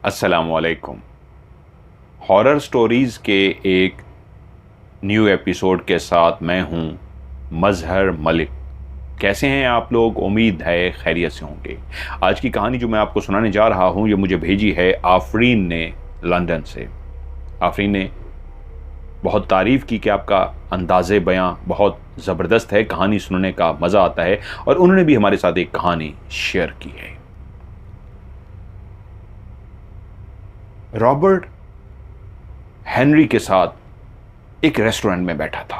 अस्सलामुअलैकुम। Horror stories के एक न्यू एपिसोड के साथ मैं हूं मज़हर मलिक। कैसे हैं आप लोग? उम्मीद है खैरियत से होंगे। आज की कहानी जो मैं आपको सुनाने जा रहा हूं ये मुझे भेजी है आफरीन ने, लंदन से। आफरीन ने बहुत तारीफ़ की कि आपका अंदाज़े बयां बहुत ज़बरदस्त है, कहानी सुनने का मज़ा आता है, और उन्होंने भी हमारे साथ एक कहानी शेयर की है। रॉबर्ट हेनरी के साथ एक रेस्टोरेंट में बैठा था।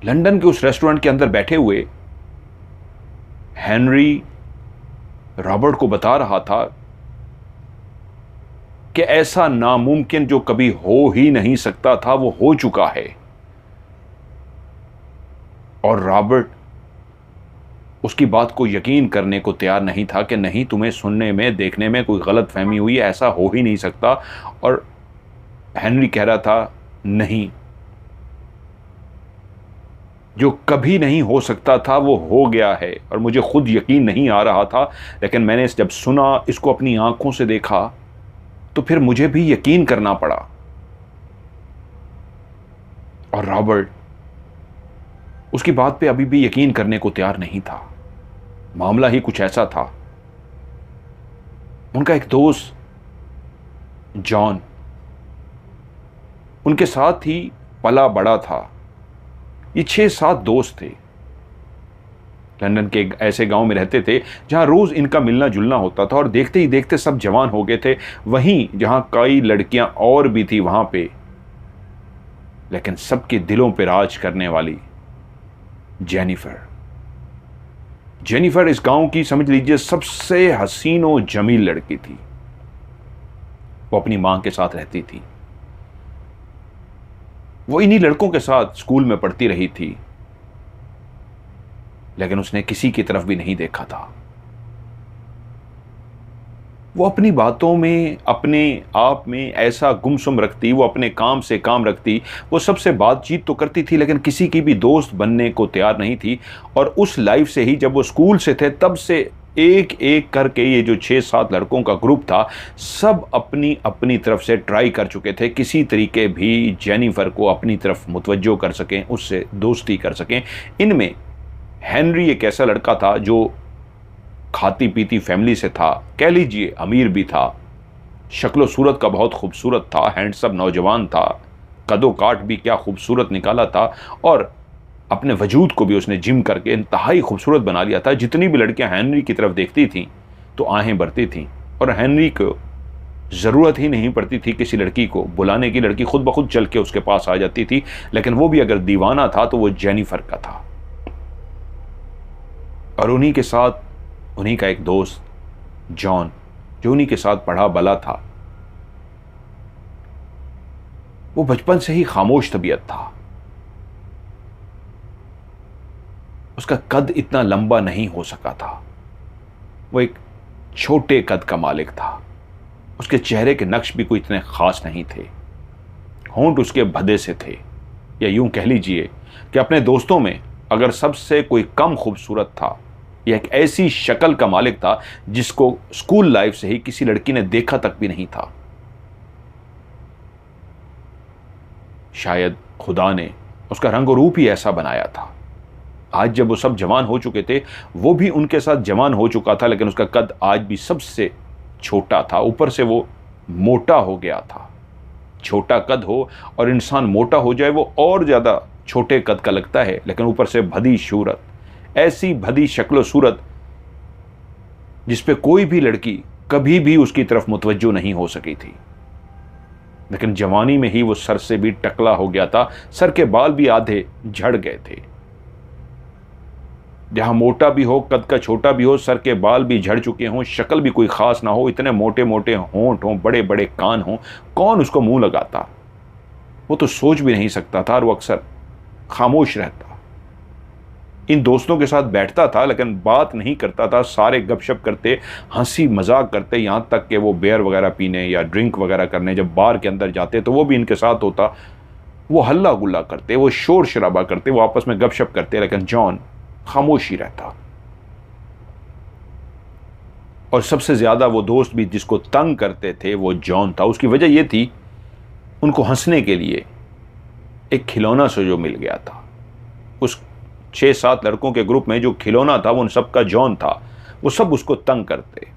लंदन के उस रेस्टोरेंट के अंदर बैठे हुए हेनरी रॉबर्ट को बता रहा था कि ऐसा नामुमकिन जो कभी हो ही नहीं सकता था वो हो चुका है। और रॉबर्ट उसकी बात को यकीन करने को तैयार नहीं था कि नहीं, तुम्हें सुनने में देखने में कोई गलत फहमी हुई है, ऐसा हो ही नहीं सकता। और हेनरी कह रहा था नहीं, जो कभी नहीं हो सकता था वो हो गया है, और मुझे खुद यकीन नहीं आ रहा था, लेकिन मैंने जब सुना, इसको अपनी आंखों से देखा, तो फिर मुझे भी यकीन करना पड़ा। और रॉबर्ट उसकी बात पे अभी भी यकीन करने को तैयार नहीं था। मामला ही कुछ ऐसा था। उनका एक दोस्त जॉन उनके साथ ही पला बड़ा था। ये 6-7 दोस्त थे। लंदन के एक ऐसे गांव में रहते थे जहां रोज इनका मिलना जुलना होता था, और देखते ही देखते सब जवान हो गए थे। वहीं जहां कई लड़कियां और भी थी वहां पे, लेकिन सबके दिलों पे राज करने वाली जेनिफर। जेनिफर इस गांव की समझ लीजिए सबसे हसीन और जमील लड़की थी। वो अपनी मां के साथ रहती थी। वो इन्हीं लड़कों के साथ स्कूल में पढ़ती रही थी, लेकिन उसने किसी की तरफ भी नहीं देखा था। वो अपनी बातों में, अपने आप में ऐसा गुमसुम रखती, वो अपने काम से काम रखती, वो सबसे बातचीत तो करती थी, लेकिन किसी की भी दोस्त बनने को तैयार नहीं थी। और उस लाइफ से ही, जब वो स्कूल से थे तब से एक एक करके ये जो 6-7 लड़कों का ग्रुप था, सब अपनी अपनी तरफ से ट्राई कर चुके थे किसी तरीके भी जेनिफर को अपनी तरफ मुतवज्जो कर सकें, उससे दोस्ती कर सकें। इनमें हेनरी एक ऐसा लड़का था जो खाती पीती फैमिली से था, कह लीजिए अमीर भी था, शक्लो सूरत का बहुत खूबसूरत था, हैंडसम नौजवान था, कदो काट भी क्या खूबसूरत निकाला था, और अपने वजूद को भी उसने जिम करके इंतहाई खूबसूरत बना लिया था। जितनी भी लड़कियां हेनरी की तरफ देखती थीं तो आहें भरती थीं, और हेनरी को ज़रूरत ही नहीं पड़ती थी किसी लड़की को बुलाने की, लड़की खुद ब खुद चल के उसके पास आ जाती थी। लेकिन वो भी अगर दीवाना था तो वो जेनिफर का था। और उन्हीं के साथ उन्हीं का एक दोस्त जॉन, जो उन्हीं के साथ पढ़ा बला था, वो बचपन से ही खामोश तबीयत था। उसका कद इतना लंबा नहीं हो सका था। वो एक छोटे कद का मालिक था। उसके चेहरे के नक्श भी कोई इतने खास नहीं थे। होंठ उसके भदे से थे, या यूं कह लीजिए कि अपने दोस्तों में अगर सबसे कोई कम खूबसूरत था, यह एक ऐसी शक्ल का मालिक था जिसको स्कूल लाइफ से ही किसी लड़की ने देखा तक भी नहीं था। शायद खुदा ने उसका रंग और रूप ही ऐसा बनाया था। आज जब वो सब जवान हो चुके थे, वो भी उनके साथ जवान हो चुका था, लेकिन उसका कद आज भी सबसे छोटा था। ऊपर से वो मोटा हो गया था। छोटा कद हो और इंसान मोटा हो जाए, वो और ज़्यादा छोटे कद का लगता है, लेकिन ऊपर से भदी सूरत, ऐसी भदी शक्ल सूरत जिसपे कोई भी लड़की कभी भी उसकी तरफ मुतवज्जो नहीं हो सकी थी। लेकिन जवानी में ही वो सर से भी टकला हो गया था। सर के बाल भी आधे झड़ गए थे। जहां मोटा भी हो, कद का छोटा भी हो, सर के बाल भी झड़ चुके हों, शक्ल भी कोई खास ना हो, इतने मोटे मोटे होंठ हों, बड़े बड़े कान हों, कौन उसको मुंह लगाता? वो तो सोच भी नहीं सकता था, और वो अक्सर खामोश रहता। इन दोस्तों के साथ बैठता था लेकिन बात नहीं करता था। सारे गपशप करते, हंसी मजाक करते, यहाँ तक कि वो बियर वगैरह पीने या ड्रिंक वगैरह करने जब बार के अंदर जाते तो वो भी इनके साथ होता। वो हल्ला गुल्ला करते, वो शोर शराबा करते, वो आपस में गपशप करते, लेकिन जॉन खामोश ही रहता। और सबसे ज़्यादा वो दोस्त भी जिसको तंग करते थे वो जॉन था। उसकी वजह ये थी, उनको हंसने के लिए एक खिलौना से जो मिल गया था। उस 6-7 लड़कों के ग्रुप में जो खिलौना था वो उन सबका जॉन था। वो सब उसको तंग करते,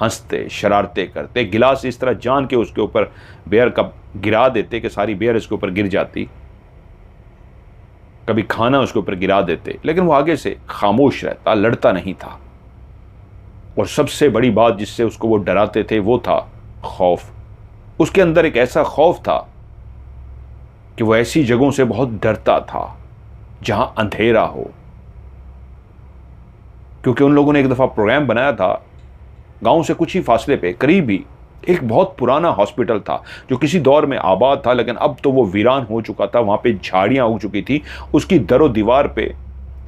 हंसते, शरारतें करते, गिलास इस तरह जान के उसके ऊपर बियर कप गिरा देते कि सारी बियर इसके ऊपर गिर जाती, कभी खाना उसके ऊपर गिरा देते, लेकिन वो आगे से खामोश रहता, लड़ता नहीं था। और सबसे बड़ी बात जिससे उसको वो डराते थे वो था खौफ। उसके अंदर एक ऐसा खौफ था कि वो ऐसी जगहों से बहुत डरता था जहां अंधेरा हो। क्योंकि उन लोगों ने एक दफा प्रोग्राम बनाया था गांव से कुछ ही फासले पे, करीब ही एक बहुत पुराना हॉस्पिटल था जो किसी दौर में आबाद था, लेकिन अब तो वो वीरान हो चुका था। वहां पे झाड़ियां उग चुकी थी, उसकी दरो दीवार पे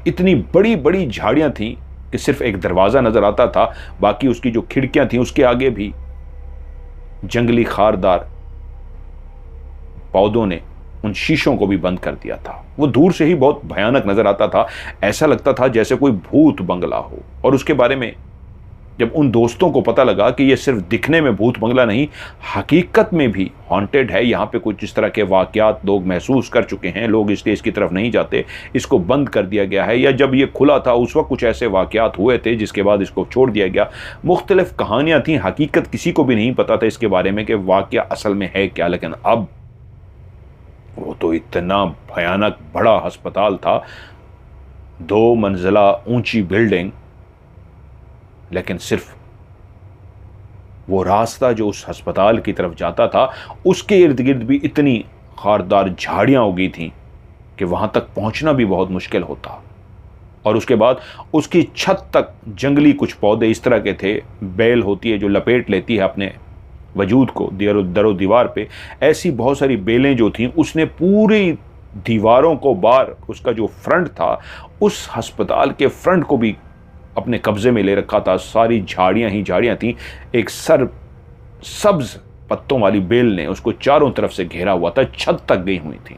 इतनी बड़ी बड़ी झाड़ियां थी कि सिर्फ एक दरवाजा नजर आता था, बाकी उसकी जो खिड़कियां थी उसके आगे भी जंगली खारदार पौधों ने उन शीशों को भी बंद कर दिया था। वो दूर से ही बहुत भयानक नजर आता था, ऐसा लगता था जैसे कोई भूत बंगला हो। और उसके बारे में जब उन दोस्तों को पता लगा कि ये सिर्फ दिखने में भूत बंगला नहीं, हकीकत में भी हॉन्टेड है, यहाँ पे कुछ इस तरह के वाकयात लोग महसूस कर चुके हैं, लोग इसलिए इसकी तरफ नहीं जाते, इसको बंद कर दिया गया है, या जब ये खुला था उस वक्त कुछ ऐसे वाकयात हुए थे जिसके बाद इसको छोड़ दिया गया। मुख्तलिफ कहानियाँ थीं, हकीकत किसी को भी नहीं पता था इसके बारे में कि वाकया असल में है क्या। लेकिन अब वो तो इतना भयानक बड़ा अस्पताल था, 2 मंजिला ऊंची बिल्डिंग, लेकिन सिर्फ वो रास्ता जो उस अस्पताल की तरफ जाता था उसके इर्द गिर्द भी इतनी खारदार झाड़ियां उगी थीं कि वहां तक पहुंचना भी बहुत मुश्किल होता। और उसके बाद उसकी छत तक जंगली कुछ पौधे इस तरह के थे, बेल होती है जो लपेट लेती है अपने वजूद को दरो दीवार पे, ऐसी बहुत सारी बेलें जो थीं उसने पूरी दीवारों को बार, उसका जो फ्रंट था उस अस्पताल के फ्रंट को भी अपने कब्जे में ले रखा था। सारी झाड़ियां ही झाड़ियां थीं, एक सब्ज पत्तों वाली बेल ने उसको चारों तरफ से घेरा हुआ था, छत तक गई हुई थी।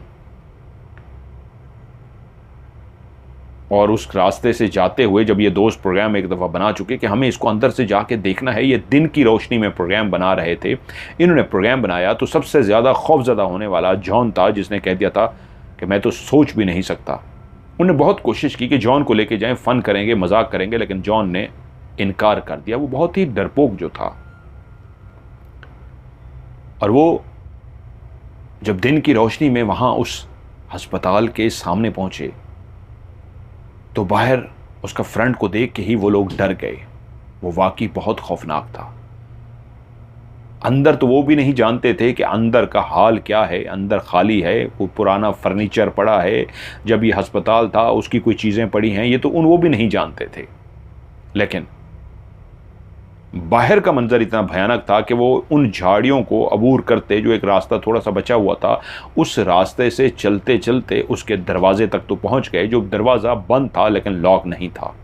और उस रास्ते से जाते हुए जब ये दोस्त प्रोग्राम एक दफ़ा बना चुके कि हमें इसको अंदर से जाके देखना है, ये दिन की रोशनी में प्रोग्राम बना रहे थे, इन्होंने प्रोग्राम बनाया तो सबसे ज़्यादा खौफजदा होने वाला जॉन था, जिसने कह दिया था कि मैं तो सोच भी नहीं सकता। उन्होंने बहुत कोशिश की कि जॉन को लेके जाएं, फ़न करेंगे, मजाक करेंगे, लेकिन जॉन ने इनकार कर दिया। वो बहुत ही डरपोक जो था। और वो जब दिन की रोशनी में वहाँ उस अस्पताल के सामने पहुँचे तो बाहर उसका फ्रंट को देख के ही वो लोग डर गए। वो वाकई बहुत खौफनाक था। अंदर तो वो भी नहीं जानते थे कि अंदर का हाल क्या है। अंदर खाली है, वो पुराना फर्नीचर पड़ा है, जब ये अस्पताल था उसकी कोई चीज़ें पड़ी हैं, ये तो वो भी नहीं जानते थे। लेकिन बाहर का मंजर इतना भयानक था कि वो उन झाड़ियों को अबूर करते, जो एक रास्ता थोड़ा सा बचा हुआ था, उस रास्ते से चलते चलते उसके दरवाजे तक तो पहुंच गए, जो दरवाज़ा बंद था लेकिन लॉक नहीं था।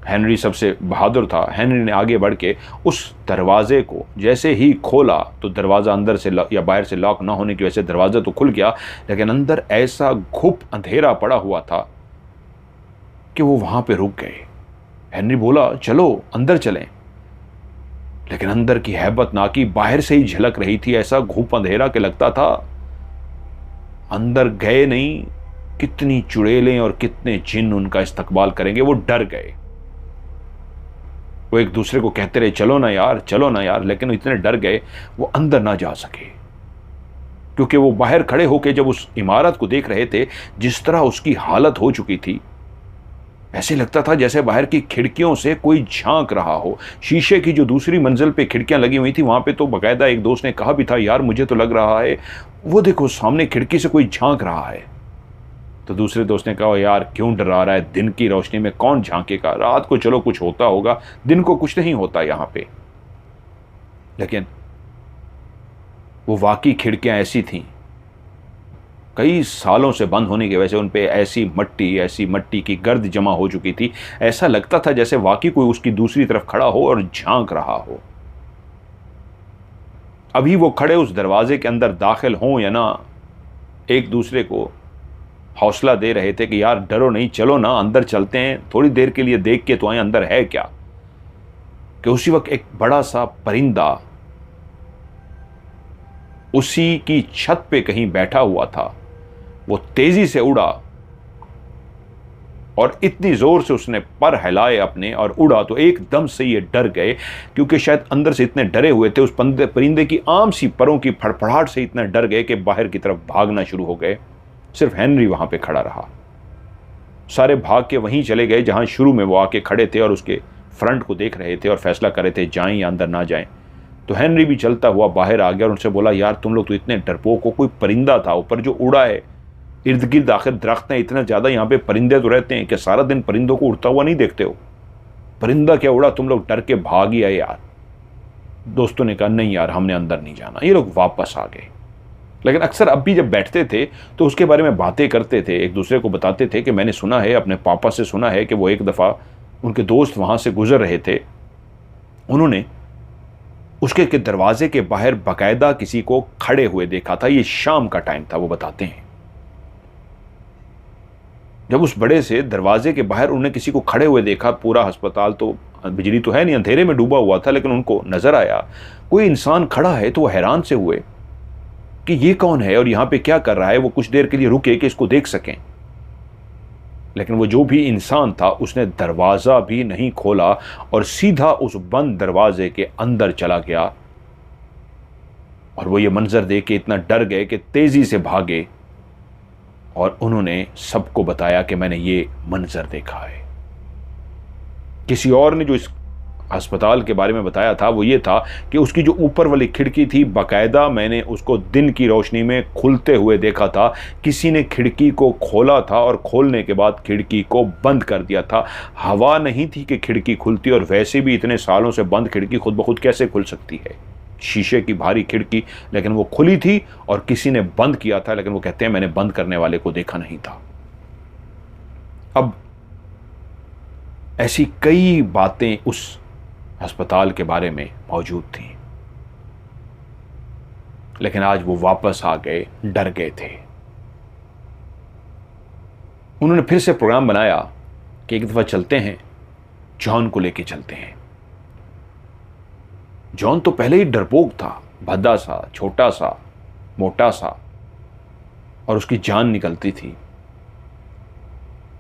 हेनरी सबसे बहादुर था। हेनरी ने आगे बढ़ के उस दरवाजे को जैसे ही खोला तो दरवाज़ा अंदर से या बाहर से लॉक ना होने की वजह से दरवाज़ा तो खुल गया, लेकिन अंदर ऐसा घुप अंधेरा पड़ा हुआ था कि वो वहां पे रुक गए। हेनरी बोला चलो अंदर चलें, लेकिन अंदर की हैबत नाकी बाहर से ही झलक रही थी। ऐसा घुप अंधेरा के लगता था अंदर गए नहीं, कितनी चुड़ैलें और कितने जिन उनका इस्तकबाल करेंगे। वो डर गए। वो एक दूसरे को कहते रहे चलो ना यार, चलो ना यार, लेकिन इतने डर गए वो अंदर ना जा सके। क्योंकि वो बाहर खड़े होकर जब उस इमारत को देख रहे थे, जिस तरह उसकी हालत हो चुकी थी, ऐसे लगता था जैसे बाहर की खिड़कियों से कोई झांक रहा हो। शीशे की जो दूसरी मंजिल पे खिड़कियां लगी हुई थी, वहां पे तो बाकायदा एक दोस्त ने कहा भी था यार मुझे तो लग रहा है वो देखो सामने खिड़की से कोई झांक रहा है। तो दूसरे दोस्त ने कहा यार क्यों डरा रहा है, दिन की रोशनी में कौन झांकेगा, रात को चलो कुछ होता होगा, दिन को कुछ नहीं होता यहां पे। लेकिन वो वाकई खिड़कियां ऐसी थीं, कई सालों से बंद होने की वजह से उन पे ऐसी मट्टी की गर्द जमा हो चुकी थी। ऐसा लगता था जैसे वाकई कोई उसकी दूसरी तरफ खड़ा हो और झांक रहा हो। अभी वो खड़े उस दरवाजे के अंदर दाखिल हों या ना, एक दूसरे को हौसला दे रहे थे कि यार डरो नहीं, चलो ना अंदर चलते हैं, थोड़ी देर के लिए देख के तो आए अंदर है क्या, कि उसी वक्त एक बड़ा सा परिंदा उसी की छत पे कहीं बैठा हुआ था। वो तेजी से उड़ा और इतनी जोर से उसने पर हिलाए अपने और उड़ा तो एकदम से ये डर गए, क्योंकि शायद अंदर से इतने डरे हुए थे उस परिंदे की आम सी परों की फड़फड़ाहट से, इतना डर गए कि बाहर की तरफ भागना शुरू हो गए। सिर्फ हेनरी वहां पे खड़ा रहा। सारे भाग के वहीं चले गए जहां शुरू में वो आके खड़े थे और उसके फ्रंट को देख रहे थे और फैसला कर रहे थे जाएं या अंदर ना जाएं। तो हेनरी भी चलता हुआ बाहर आ गया और उनसे बोला, यार तुम लोग तो इतने डरपोक हो, कोई परिंदा था ऊपर जो उड़ा है, इर्द गिर्द आखिर दरख्त हैं इतना ज्यादा, यहाँ पे परिंदे तो रहते हैं, कि सारा दिन परिंदों को उड़ता हुआ नहीं देखते हो, परिंदा क्या उड़ा, तुम लोग डर के भाग ही आए यार। दोस्तों ने कहा नहीं यार हमने अंदर नहीं जाना। ये लोग वापस आ गए। लेकिन अक्सर अब भी जब बैठते थे तो उसके बारे में बातें करते थे, एक दूसरे को बताते थे कि मैंने सुना है, अपने पापा से सुना है कि वो एक दफ़ा उनके दोस्त वहाँ से गुजर रहे थे, उन्होंने उसके दरवाजे के बाहर बाकायदा किसी को खड़े हुए देखा था। ये शाम का टाइम था, वो बताते हैं। जब उस बड़े से दरवाजे के बाहर उन्होंने किसी को खड़े हुए देखा, पूरा अस्पताल तो बिजली तो है नहीं, अंधेरे में डूबा हुआ था, लेकिन उनको नजर आया कोई इंसान खड़ा है, तो वो हैरान से हुए कि ये कौन है और यहाँ पे क्या कर रहा है। वो कुछ देर के लिए रुके कि इसको देख सकें, लेकिन वो जो भी इंसान था उसने दरवाज़ा भी नहीं खोला और सीधा उस बंद दरवाजे के अंदर चला गया। और वो ये मंजर देख के इतना डर गए कि तेजी से भागे और उन्होंने सबको बताया कि मैंने ये मंजर देखा है। किसी और ने जो इस अस्पताल के बारे में बताया था वो ये था कि उसकी जो ऊपर वाली खिड़की थी, बाकायदा मैंने उसको दिन की रोशनी में खुलते हुए देखा था। किसी ने खिड़की को खोला था और खोलने के बाद खिड़की को बंद कर दिया था। हवा नहीं थी कि खिड़की खुलती, और वैसे भी इतने सालों से बंद खिड़की खुद ब खुद कैसे खुल सकती है, शीशे की भारी खिड़की, लेकिन वो खुली थी और किसी ने बंद किया था। लेकिन वो कहते हैं मैंने बंद करने वाले को देखा नहीं था। अब ऐसी कई बातें उस अस्पताल के बारे में मौजूद थी, लेकिन आज वो वापस आ गए, डर गए थे। उन्होंने फिर से प्रोग्राम बनाया कि एक दफा चलते हैं, जॉन को लेके चलते हैं। जॉन तो पहले ही डरपोक था, भद्दा सा, छोटा सा, मोटा सा, और उसकी जान निकलती थी।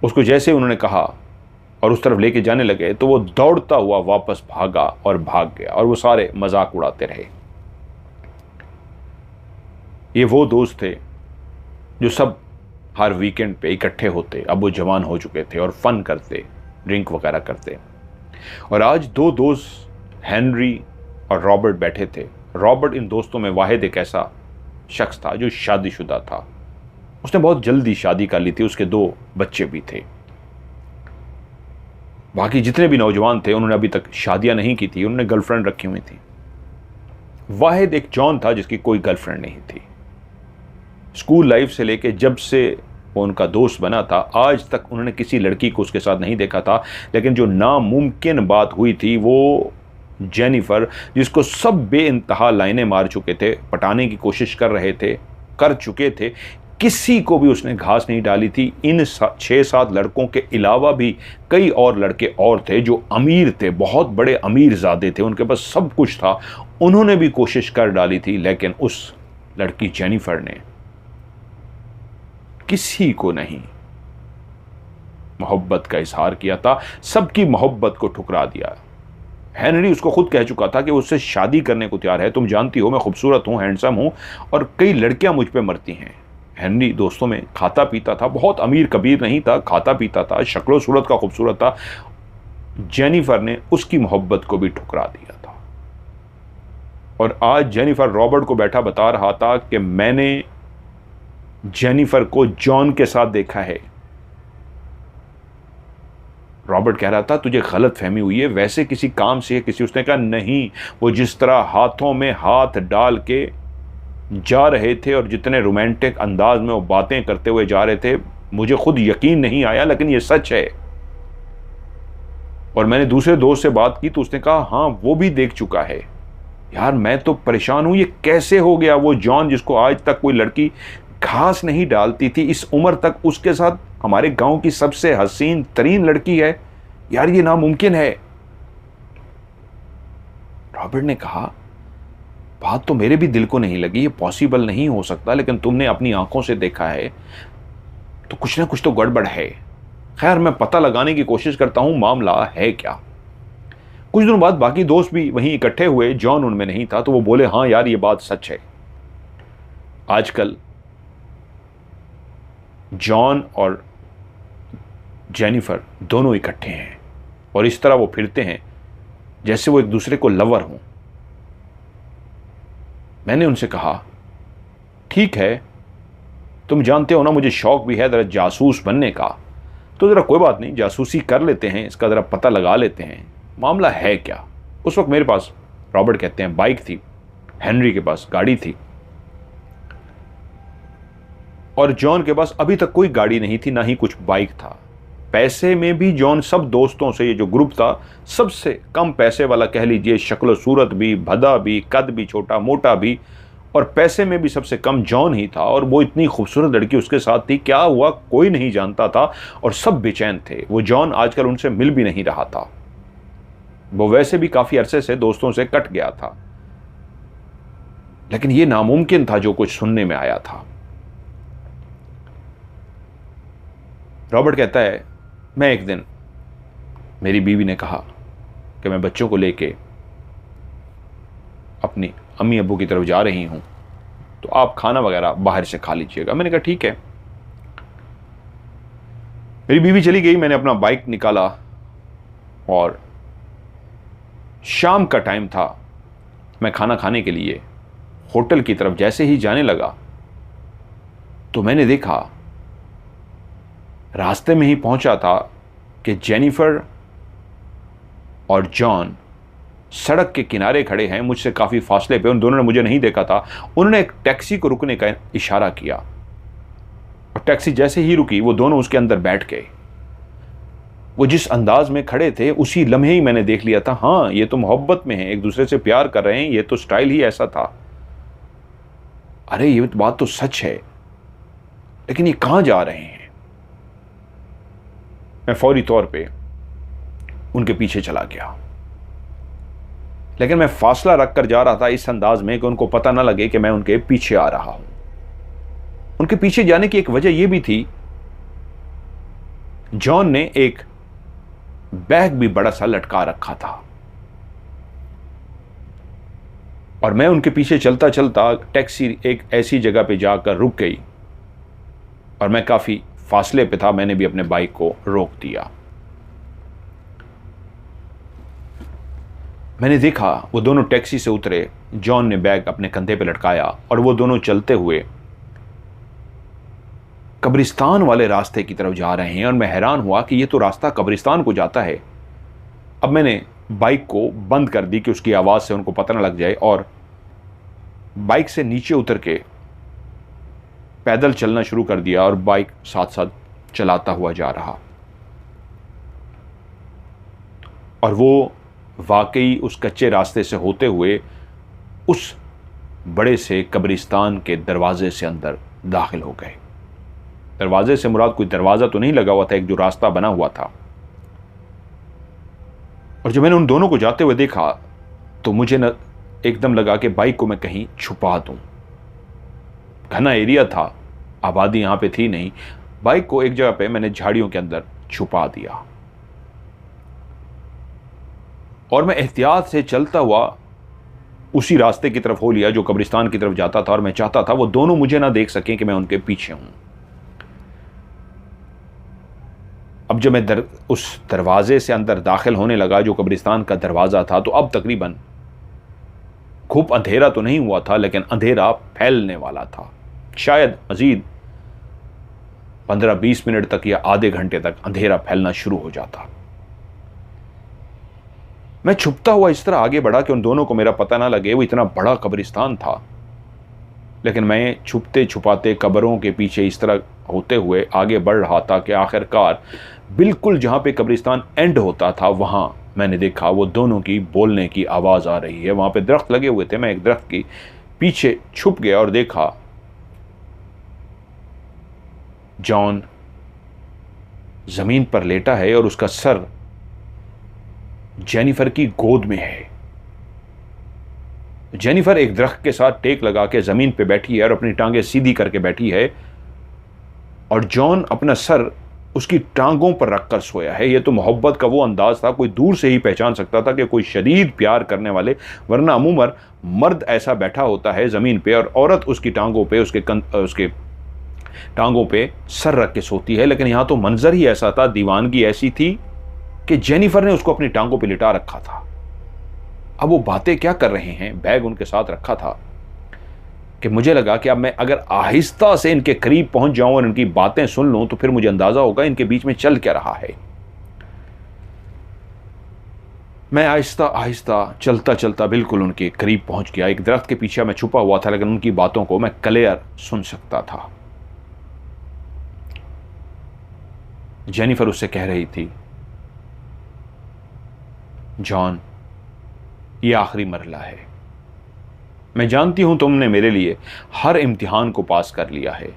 उसको जैसे उन्होंने कहा और उस तरफ लेके जाने लगे तो वो दौड़ता हुआ वापस भागा और भाग गया, और वो सारे मजाक उड़ाते रहे। ये वो दोस्त थे जो सब हर वीकेंड पे इकट्ठे होते। अब वो जवान हो चुके थे और फन करते, ड्रिंक वगैरह करते। और आज दो दोस्त हेनरी और रॉबर्ट बैठे थे। रॉबर्ट इन दोस्तों में वाहिद एक ऐसा शख्स था जो शादीशुदा था। उसने बहुत जल्दी शादी कर ली थी, उसके 2 बच्चे भी थे। बाकी जितने भी नौजवान थे उन्होंने अभी तक शादियां नहीं की थी, उन्होंने गर्लफ्रेंड रखी हुई थी। वाहिद एक जॉन था जिसकी कोई गर्लफ्रेंड नहीं थी। स्कूल लाइफ से लेके जब से वो उनका दोस्त बना था, आज तक उन्होंने किसी लड़की को उसके साथ नहीं देखा था। लेकिन जो नामुमकिन बात हुई थी वो जेनिफर, जिसको सब बेइंतहा लाइनें मार चुके थे, पटाने की कोशिश कर चुके थे, किसी को भी उसने घास नहीं डाली थी। इन 6-7 लड़कों के अलावा भी कई और लड़के और थे जो अमीर थे, बहुत बड़े अमीर ज़ादे थे, उनके पास सब कुछ था। उन्होंने भी कोशिश कर डाली थी, लेकिन उस लड़की जेनिफर ने किसी को नहीं मोहब्बत का इजहार किया था, सबकी मोहब्बत को ठुकरा दिया। हेनरी उसको खुद कह चुका था कि उससे शादी करने को तैयार है। तुम जानती हो मैं खूबसूरत हूँ, हैंडसम हूँ, और कई लड़कियां मुझ पे मरती हैं। हेनरी दोस्तों में खाता पीता था, बहुत अमीर कबीर नहीं था, खाता पीता था, शक्लो सूरत का खूबसूरत था। जेनिफर ने उसकी मोहब्बत को भी ठुकरा दिया था। और आज जेनिफर रॉबर्ट को बैठा बता रहा था कि मैंने जेनिफर को जॉन के साथ देखा है। रॉबर्ट कह रहा था तुझे गलत फहमी हुई है, वैसे किसी काम से किसी। उसने कहा नहीं, वो जिस तरह हाथों में हाथ डाल के जा रहे थे और जितने रोमांटिक अंदाज में वो बातें करते हुए जा रहे थे, मुझे खुद यकीन नहीं आया, लेकिन ये सच है। और मैंने दूसरे दोस्त से बात की तो उसने कहा हाँ वो भी देख चुका है। यार मैं तो परेशान हूं, ये कैसे हो गया वो जॉन जिसको आज तक कोई लड़की घास नहीं डालती थी, इस उम्र तक उसके साथ हमारे गांव की सबसे हसीन तरीन लड़की है। यार ये नामुमकिन है। रॉबर्ट ने कहा, बात तो मेरे भी दिल को नहीं लगी, ये पॉसिबल नहीं हो सकता, लेकिन तुमने अपनी आंखों से देखा है तो कुछ ना कुछ तो गड़बड़ है। खैर मैं पता लगाने की कोशिश करता हूं मामला है क्या। कुछ दिनों बाद बाकी दोस्त भी वहीं इकट्ठे हुए। जॉन उनमें नहीं था, तो वो बोले, हाँ यार ये बात सच है। आजकल जॉन और जेनिफर दोनों इकट्ठे हैं और इस तरह वो फिरते हैं जैसे वो एक दूसरे को लवर हों। मैंने उनसे कहा, ठीक है, तुम जानते हो ना मुझे शौक भी है जरा जासूस बनने का, तो ज़रा कोई बात नहीं, जासूसी कर लेते हैं, इसका ज़रा पता लगा लेते हैं, मामला है क्या। उस वक्त मेरे पास, रॉबर्ट कहते हैं, बाइक थी, हेनरी के पास गाड़ी थी और जॉन के पास अभी तक कोई गाड़ी नहीं थी, ना ही कुछ बाइक था। पैसे में भी जॉन सब दोस्तों से, ये जो ग्रुप था, सबसे कम पैसे वाला कह लीजिए, शक्ल सूरत भी, भदा भी, कद भी, छोटा मोटा भी, और पैसे में भी सबसे कम जॉन ही था। और वो इतनी खूबसूरत लड़की उसके साथ थी, क्या हुआ कोई नहीं जानता था और सब बेचैन थे। वो जॉन आजकल उनसे मिल भी नहीं रहा था, वो वैसे भी काफी अरसे से दोस्तों से कट गया था। लेकिन ये नामुमकिन था जो कुछ सुनने में आया था। रॉबर्ट कहता है, मैं एक दिन, मेरी बीवी ने कहा कि मैं बच्चों को लेके अपनी अम्मी अब्बू की तरफ जा रही हूं, तो आप खाना वगैरह बाहर से खा लीजिएगा। मैंने कहा ठीक है। मेरी बीवी चली गई, मैंने अपना बाइक निकाला और शाम का टाइम था। मैं खाना खाने के लिए होटल की तरफ जैसे ही जाने लगा तो मैंने देखा, रास्ते में ही पहुंचा था कि जेनिफर और जॉन सड़क के किनारे खड़े हैं, मुझसे काफ़ी फासले पे। उन दोनों ने मुझे नहीं देखा था। उन्होंने एक टैक्सी को रुकने का इशारा किया और टैक्सी जैसे ही रुकी वो दोनों उसके अंदर बैठ गए। वो जिस अंदाज में खड़े थे उसी लम्हे ही मैंने देख लिया था, हाँ ये तो मोहब्बत में है, एक दूसरे से प्यार कर रहे हैं, ये तो स्टाइल ही ऐसा था। अरे ये बात तो सच है, लेकिन ये कहाँ जा रहे हैं। मैं फौरी तौर पे उनके पीछे चला गया, लेकिन मैं फासला रखकर जा रहा था इस अंदाज में कि उनको पता ना लगे कि मैं उनके पीछे आ रहा हूं। उनके पीछे जाने की एक वजह यह भी थी, जॉन ने एक बैग भी बड़ा सा लटका रखा था और मैं उनके पीछे चलता चलता टैक्सी एक ऐसी जगह पे जाकर रुक गई और मैं काफी फासले पे था। मैंने भी अपने बाइक को रोक दिया। मैंने देखा वो दोनों टैक्सी से उतरे, जॉन ने बैग अपने कंधे पे लटकाया और वो दोनों चलते हुए कब्रिस्तान वाले रास्ते की तरफ जा रहे हैं। और मैं हैरान हुआ कि ये तो रास्ता कब्रिस्तान को जाता है। अब मैंने बाइक को बंद कर दी कि उसकी आवाज़ से उनको पता न लग जाए, और बाइक से नीचे उतर के पैदल चलना शुरू कर दिया और बाइक साथ साथ चलाता हुआ जा रहा। और वो वाकई उस कच्चे रास्ते से होते हुए उस बड़े से कब्रिस्तान के दरवाजे से अंदर दाखिल हो गए। दरवाजे से मुराद कोई दरवाज़ा तो नहीं लगा हुआ था, एक जो रास्ता बना हुआ था। और जब मैंने उन दोनों को जाते हुए देखा तो मुझे न एकदम लगा कि बाइक को मैं कहीं छुपा दूं। घना एरिया था, आबादी यहां पे थी नहीं। बाइक को एक जगह पे मैंने झाड़ियों के अंदर छुपा दिया और मैं एहतियात से चलता हुआ उसी रास्ते की तरफ हो लिया जो कब्रिस्तान की तरफ जाता था। और मैं चाहता था वो दोनों मुझे ना देख सकें कि मैं उनके पीछे हूं। अब जब मैं उस दरवाजे से अंदर दाखिल होने लगा जो कब्रिस्तान का दरवाज़ा था, तो अब तकरीबन खूब अंधेरा तो नहीं हुआ था, लेकिन अंधेरा फैलने वाला था। शायद मजीद 15-20 मिनट तक या आधे घंटे तक अंधेरा फैलना शुरू हो जाता। मैं छुपता हुआ इस तरह आगे बढ़ा कि उन दोनों को मेरा पता ना लगे। वो इतना बड़ा कब्रिस्तान था, लेकिन मैं छुपते छुपाते कब्रों के पीछे इस तरह होते हुए आगे बढ़ रहा था कि आखिरकार बिल्कुल जहाँ पे कब्रिस्तान एंड होता था वहाँ मैंने देखा वो दोनों की बोलने की आवाज़ आ रही है। वहाँ पे दरख्त लगे हुए थे। मैं एक दरख्त की पीछे छुप गया और देखा जॉन जमीन पर लेटा है और उसका सर जेनिफर की गोद में है। जेनिफर एक दरख्त के साथ टेक लगा के जमीन पे बैठी है और अपनी टांगें सीधी करके बैठी है, और जॉन अपना सर उसकी टांगों पर रखकर सोया है। यह तो मोहब्बत का वो अंदाज था, कोई दूर से ही पहचान सकता था कि कोई शदीद प्यार करने वाले, वरना अमूमन मर्द ऐसा बैठा होता है जमीन पे और औरत उसकी टांगों पे उसके टांगों पे सर रख के सोती है। लेकिन यहां तो मंजर ही ऐसा था, दीवानगी ऐसी थी कि जेनिफर ने उसको अपनी टांगों पे लिटा रखा था। अब वो बातें क्या कर रहे हैं, बैग उनके साथ रखा था, कि मुझे लगा कि अब मैं अगर आहिस्ता से इनके करीब पहुंच जाऊं और इनकी बातें सुन लूं तो फिर मुझे अंदाजा होगा इनके बीच में चल क्या रहा है। मैं आहिस्ता आहिस्ता चलता चलता बिल्कुल उनके करीब पहुंच गया। एक दरख्त के पीछे मैं छुपा हुआ था, लेकिन उनकी बातों को मैं क्लियर सुन सकता था। जेनिफर उससे कह रही थी, जॉन, ये आखिरी मरहला है। मैं जानती हूं तुमने मेरे लिए हर इम्तिहान को पास कर लिया है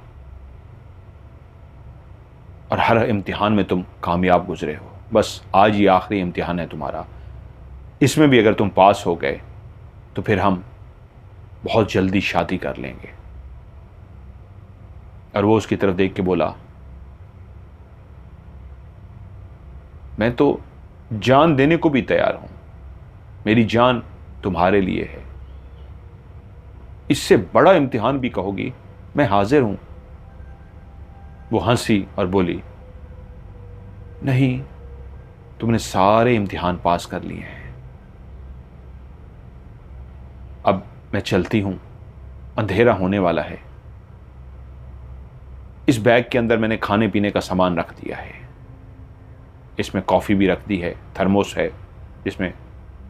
और हर इम्तिहान में तुम कामयाब गुजरे हो। बस आज ये आखिरी इम्तिहान है तुम्हारा। इसमें भी अगर तुम पास हो गए तो फिर हम बहुत जल्दी शादी कर लेंगे। और वो उसकी तरफ देख के बोला, मैं तो जान देने को भी तैयार हूं। मेरी जान तुम्हारे लिए है। इससे बड़ा इम्तिहान भी कहोगी, मैं हाजिर हूं। वो हंसी और बोली, नहीं, तुमने सारे इम्तिहान पास कर लिए हैं। अब मैं चलती हूं, अंधेरा होने वाला है। इस बैग के अंदर मैंने खाने पीने का सामान रख दिया है। इसमें कॉफ़ी भी रख दी है, थर्मोस है जिसमें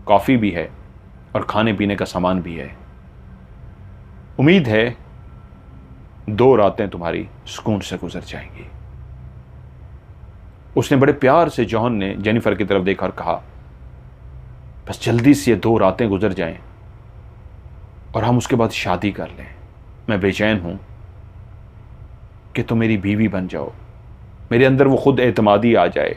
कॉफ़ी भी है और खाने पीने का सामान भी है। उम्मीद है 2 रातें तुम्हारी सुकून से गुजर जाएंगी। उसने बड़े प्यार से, जॉन ने जेनिफर की तरफ देखा और कहा, बस जल्दी से ये 2 रातें गुजर जाएं और हम उसके बाद शादी कर लें। मैं बेचैन हूं कि तुम मेरी बीवी बन जाओ। मेरे अंदर वो खुद एतमादी आ जाए,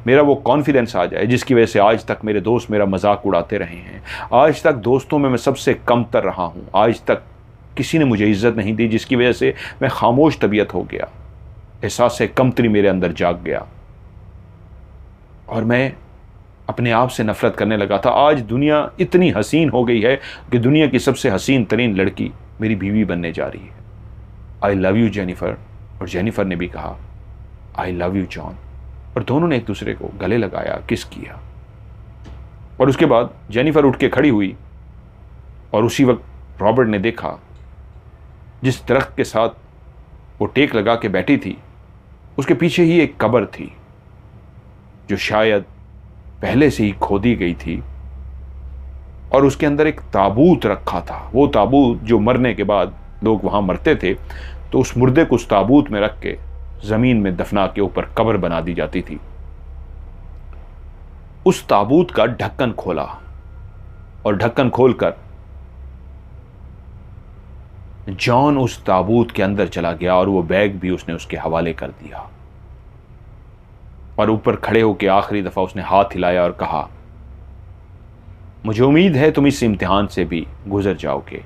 मेरा वो कॉन्फिडेंस आ जाए जिसकी वजह से आज तक मेरे दोस्त मेरा मजाक उड़ाते रहे हैं। आज तक दोस्तों में मैं सबसे कमतर रहा हूं। आज तक किसी ने मुझे इज्जत नहीं दी, जिसकी वजह से मैं खामोश तबीयत हो गया। एहसास से कमतरी मेरे अंदर जाग गया और मैं अपने आप से नफरत करने लगा था। आज दुनिया इतनी हसीन हो गई है कि दुनिया की सबसे हसीन तरीन लड़की मेरी बीवी बनने जा रही है। I love you Jennifer. और जेनिफर ने भी कहा, आई लव यू जॉन। और दोनों ने एक दूसरे को गले लगाया, किस किया। और उसके बाद जेनिफर उठ के खड़ी हुई और उसी वक्त रॉबर्ट ने देखा जिस दरख्त के साथ वो टेक लगा के बैठी थी, उसके पीछे ही एक कब्र थी जो शायद पहले से ही खोदी गई थी और उसके अंदर एक ताबूत रखा था। वो ताबूत जो मरने के बाद लोग वहां मरते थे तो उस मुर्दे को उस ताबूत में रख के जमीन में दफना के ऊपर कब्र बना दी जाती थी। उस ताबूत का ढक्कन खोला और ढक्कन खोलकर जॉन उस ताबूत के अंदर चला गया और वो बैग भी उसने उसके हवाले कर दिया। और ऊपर खड़े होकर आखिरी दफा उसने हाथ हिलाया और कहा, मुझे उम्मीद है तुम इस इम्तिहान से भी गुजर जाओगे।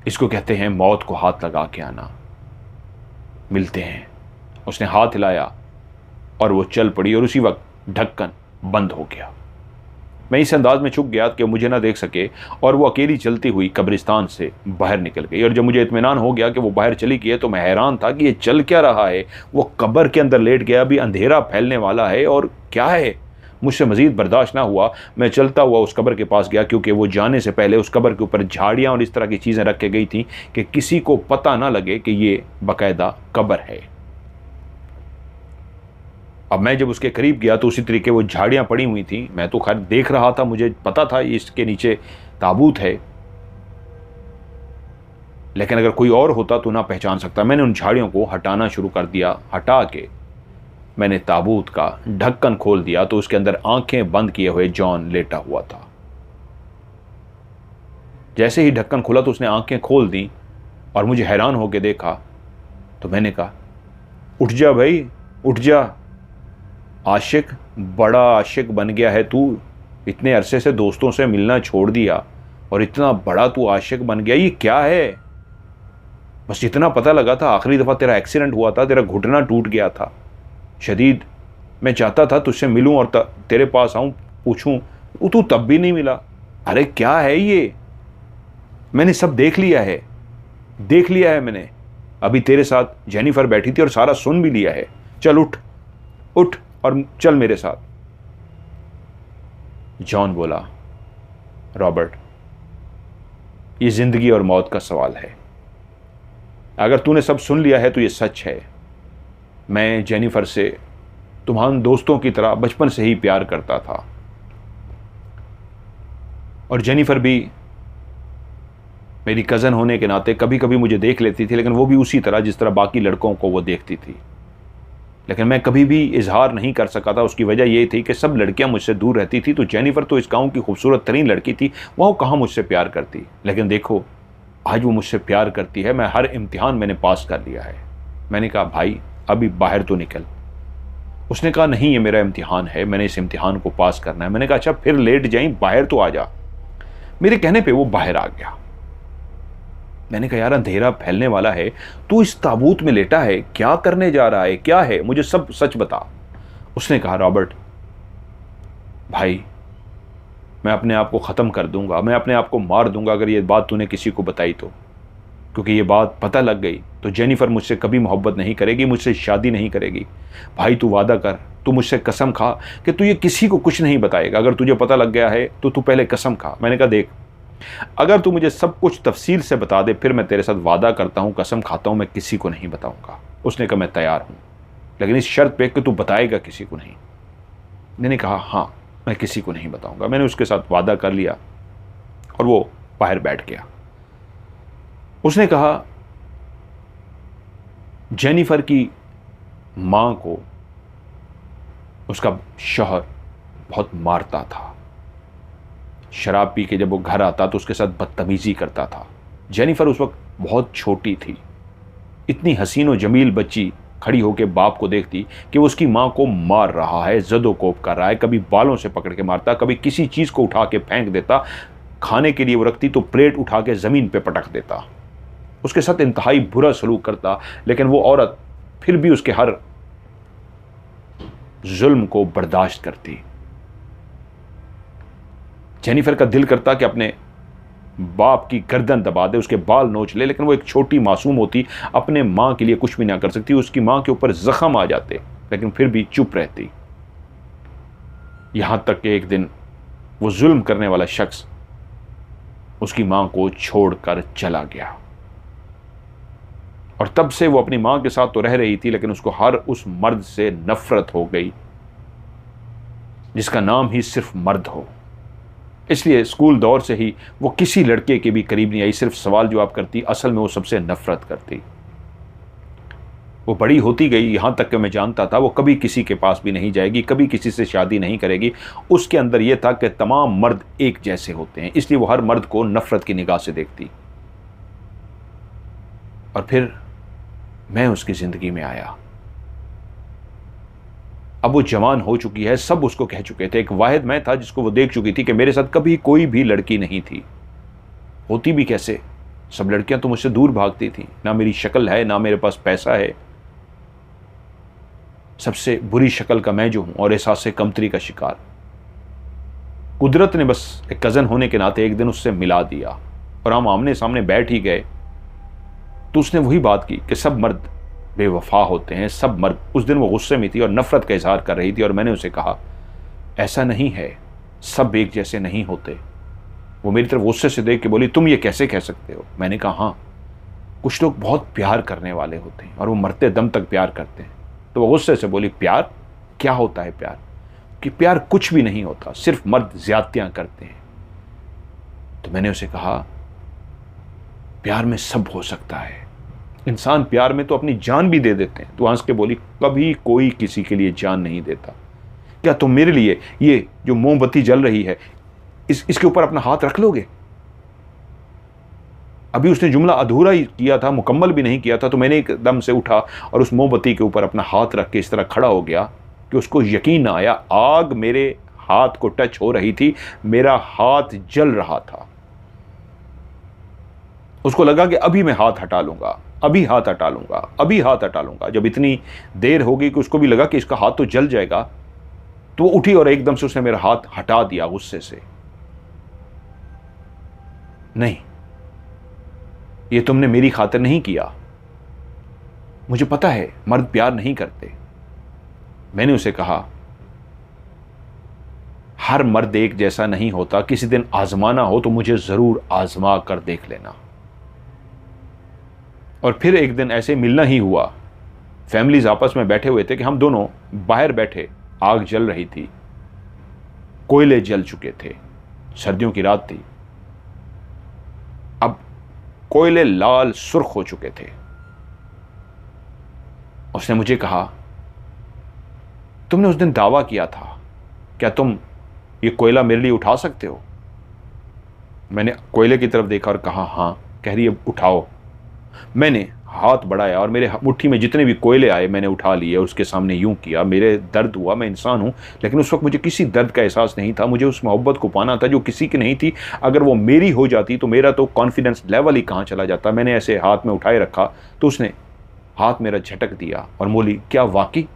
इसको कहते हैं मौत को हाथ लगा के आना। मिलते हैं। उसने हाथ हिलाया और वो चल पड़ी और उसी वक्त ढक्कन बंद हो गया। मैं इस अंदाज में छुप गया कि मुझे ना देख सके और वो अकेली चलती हुई कब्रिस्तान से बाहर निकल गई। और जब मुझे इत्मीनान हो गया कि वो बाहर चली गई है तो मैं हैरान था कि ये चल क्या रहा है। वो कब्र के अंदर लेट गया, अभी अंधेरा फैलने वाला है और क्या है। मुझसे मज़ीद बर्दाश्त ना हुआ। मैं चलता हुआ उस कब्र के पास गया, क्योंकि वो जाने से पहले उस कब्र के ऊपर झाड़ियाँ और इस तरह की चीज़ें रख के गई थी कि किसी को पता ना लगे कि ये बाकायदा कब्र है। अब मैं जब उसके करीब गया तो उसी तरीके वो झाड़ियाँ पड़ी हुई थी। मैं तो खैर देख रहा था, मुझे पता था इसके नीचे ताबूत है, लेकिन अगर कोई और होता तो ना पहचान सकता। मैंने उन झाड़ियों को हटाना शुरू कर दिया। हटा के मैंने ताबूत का ढक्कन खोल दिया तो उसके अंदर आंखें बंद किए हुए जॉन लेटा हुआ था। जैसे ही ढक्कन खुला तो उसने आंखें खोल दी और मुझे हैरान होकर देखा तो मैंने कहा, उठ जा भाई, उठ जा, आशिक, बड़ा आशिक बन गया है तू, इतने अरसे से दोस्तों से मिलना छोड़ दिया और इतना बड़ा तू आशिक बन गया, ये क्या है? बस इतना पता लगा था आखिरी दफ़ा तेरा एक्सीडेंट हुआ था, तेरा घुटना टूट गया था शदीद, मैं चाहता था तुझसे मिलूं और तेरे पास आऊं, पूछूं, तू तब भी नहीं मिला। अरे क्या है ये? मैंने सब देख लिया है, देख लिया है मैंने, अभी तेरे साथ जेनिफर बैठी थी और सारा सुन भी लिया है, चल उठ, उठ और चल मेरे साथ। जॉन बोला, रॉबर्ट, ये जिंदगी और मौत का सवाल है, अगर तूने सब सुन लिया है तो ये सच है, मैं जेनिफर से तुम्हारे दोस्तों की तरह बचपन से ही प्यार करता था और जेनिफर भी मेरी कज़न होने के नाते कभी कभी मुझे देख लेती थी, लेकिन वो भी उसी तरह जिस तरह बाकी लड़कों को वो देखती थी, लेकिन मैं कभी भी इजहार नहीं कर सका था। उसकी वजह ये थी कि सब लड़कियां मुझसे दूर रहती थी, तो जेनिफर तो इस गांव की खूबसूरत तरीन लड़की थी, वो कहाँ मुझसे प्यार करती, लेकिन देखो आज वो मुझसे प्यार करती है। मैं हर इम्तिहान मैंने पास कर लिया है। मैंने कहा, भाई अभी बाहर तो निकल। उसने कहा, नहीं ये मेरा इम्तिहान है, मैंने इस इम्तिहान को पास करना है। मैंने कहा, अच्छा फिर लेट जाई, बाहर तो आ जा। मेरे कहने पे वो बाहर आ गया। मैंने कहा, यार अंधेरा फैलने वाला है, तू इस ताबूत में लेटा है, क्या करने जा रहा है, क्या है, मुझे सब सच बता। उसने कहा, रॉबर्ट भाई मैं अपने आप को ख़त्म कर दूंगा, मैं अपने आप को मार दूंगा अगर ये बात तूने किसी को बताई तो, क्योंकि ये बात पता लग गई तो जेनिफर मुझसे कभी मोहब्बत नहीं करेगी, मुझसे शादी नहीं करेगी। भाई तू वादा कर, तू मुझसे कसम खा कि तू ये किसी को कुछ नहीं बताएगा, अगर तुझे पता लग गया है तो तू पहले कसम खा। मैंने कहा, देख अगर तू मुझे सब कुछ तफसील से बता दे फिर मैं तेरे साथ वादा करता हूँ, कसम खाता हूँ, मैं किसी को नहीं बताऊँगा। उसने कहा, मैं तैयार हूँ, लेकिन इस शर्त पे कि तू बताएगा किसी को नहीं। मैंने कहा, हाँ मैं किसी को नहीं बताऊँगा। मैंने उसके साथ वादा कर लिया और वो बाहर बैठ गया। उसने कहा, जेनिफर की माँ को उसका शौहर बहुत मारता था, शराब पी के जब वो घर आता तो उसके साथ बदतमीजी करता था। जेनिफर उस वक्त बहुत छोटी थी, इतनी हसीन और जमील बच्ची खड़ी होकर बाप को देखती कि वो उसकी माँ को मार रहा है, जदोकोप कर रहा है, कभी बालों से पकड़ के मारता, कभी किसी चीज़ को उठा के फेंक देता, खाने के लिए वो रखती तो प्लेट उठा के ज़मीन पे पटक देता, उसके साथ इंतहाई बुरा सलूक करता। लेकिन वो औरत फिर भी उसके हर जुल्म को बर्दाश्त करती। जेनिफर का दिल करता कि अपने बाप की गर्दन दबा दे, उसके बाल नोच ले, लेकिन वो एक छोटी मासूम होती, अपने माँ के लिए कुछ भी ना कर सकती, उसकी माँ के ऊपर जख्म आ जाते, लेकिन फिर भी चुप रहती। यहां तक कि एक दिन वो जुल्म करने वाला शख्स उसकी माँ को छोड़कर चला गया और तब से वो अपनी माँ के साथ तो रह रही थी, लेकिन उसको हर उस मर्द से नफरत हो गई जिसका नाम ही सिर्फ मर्द हो। इसलिए स्कूल दौर से ही वो किसी लड़के के भी करीब नहीं आई, सिर्फ सवाल जवाब करती, असल में वो सबसे नफरत करती। वो बड़ी होती गई, यहां तक कि मैं जानता था वो कभी किसी के पास भी नहीं जाएगी, कभी किसी से शादी नहीं करेगी। उसके अंदर यह था कि तमाम मर्द एक जैसे होते हैं, इसलिए वो हर मर्द को नफरत की निगाह से देखती। और फिर मैं उसकी जिंदगी में आया। अब वो जवान हो चुकी है, सब उसको कह चुके थे, एक वाहिद मैं था जिसको वो देख चुकी थी कि मेरे साथ कभी कोई भी लड़की नहीं थी। होती भी कैसे, सब लड़कियां तो मुझसे दूर भागती थी, ना मेरी शक्ल है ना मेरे पास पैसा है, सबसे बुरी शक्ल का मैं जो हूं और एहसास से कमतरी का शिकार। कुदरत ने बस एक कज़न होने के नाते एक दिन उससे मिला दिया और हम आमने सामने बैठ ही गए तो उसने वही बात की कि सब मर्द बेवफा होते हैं, सब मर्द। उस दिन वो गुस्से में थी और नफरत का इजहार कर रही थी और मैंने उसे कहा, ऐसा नहीं है, सब एक जैसे नहीं होते। वो मेरी तरफ गुस्से से देख के बोली, तुम ये कैसे कह सकते हो? मैंने कहा, हाँ कुछ लोग बहुत प्यार करने वाले होते हैं और वो मरते दम तक प्यार करते हैं। तो वो गुस्से से बोली, प्यार क्या होता है? प्यार कि प्यार कुछ भी नहीं होता, सिर्फ मर्द ज्यादतियां करते हैं। तो मैंने उसे कहा, प्यार में सब हो सकता है, इंसान प्यार में तो अपनी जान भी दे देते हैं। तो हंस के बोली, कभी कोई किसी के लिए जान नहीं देता। क्या तुम मेरे लिए ये जो मोमबत्ती जल रही है इसके ऊपर अपना हाथ रख लोगे? अभी उसने जुमला अधूरा ही किया था, मुकम्मल भी नहीं किया था, तो मैंने एकदम से उठा और उस मोमबत्ती के ऊपर अपना हाथ रख के इस तरह खड़ा हो गया कि उसको यकीन ना आया, आग मेरे हाथ को टच हो रही थी, मेरा हाथ जल रहा था। उसको लगा कि अभी मैं हाथ हटा लूंगा, अभी हाथ हटा लूंगा, अभी हाथ हटा लूंगा। जब इतनी देर होगी कि उसको भी लगा कि इसका हाथ तो जल जाएगा, तो वो उठी और एकदम से उसने मेरा हाथ हटा दिया गुस्से से। नहीं, ये तुमने मेरी खातिर नहीं किया, मुझे पता है मर्द प्यार नहीं करते। मैंने उसे कहा, हर मर्द एक जैसा नहीं होता, किसी दिन आजमाना हो तो मुझे जरूर आजमा कर देख लेना। और फिर एक दिन ऐसे मिलना ही हुआ। फैमिलीज आपस में बैठे हुए थे कि हम दोनों बाहर बैठे, आग जल रही थी, कोयले जल चुके थे, सर्दियों की रात थी, अब कोयले लाल सुर्ख हो चुके थे। उसने मुझे कहा, तुमने उस दिन दावा किया था, क्या तुम ये कोयला मेरे लिए उठा सकते हो? मैंने कोयले की तरफ देखा और कहा, हां। कह रही है, उठाओ। मैंने हाथ बढ़ाया और मेरे मुट्ठी में जितने भी कोयले आए मैंने उठा लिए और उसके सामने यूं किया। मेरे दर्द हुआ, मैं इंसान हूं, लेकिन उस वक्त मुझे किसी दर्द का एहसास नहीं था। मुझे उस मोहब्बत को पाना था जो किसी की नहीं थी। अगर वो मेरी हो जाती तो मेरा तो कॉन्फिडेंस लेवल ही कहाँ चला जाता। मैंने ऐसे हाथ में उठाए रखा तो उसने हाथ मेरा झटक दिया और बोली, क्या वाकई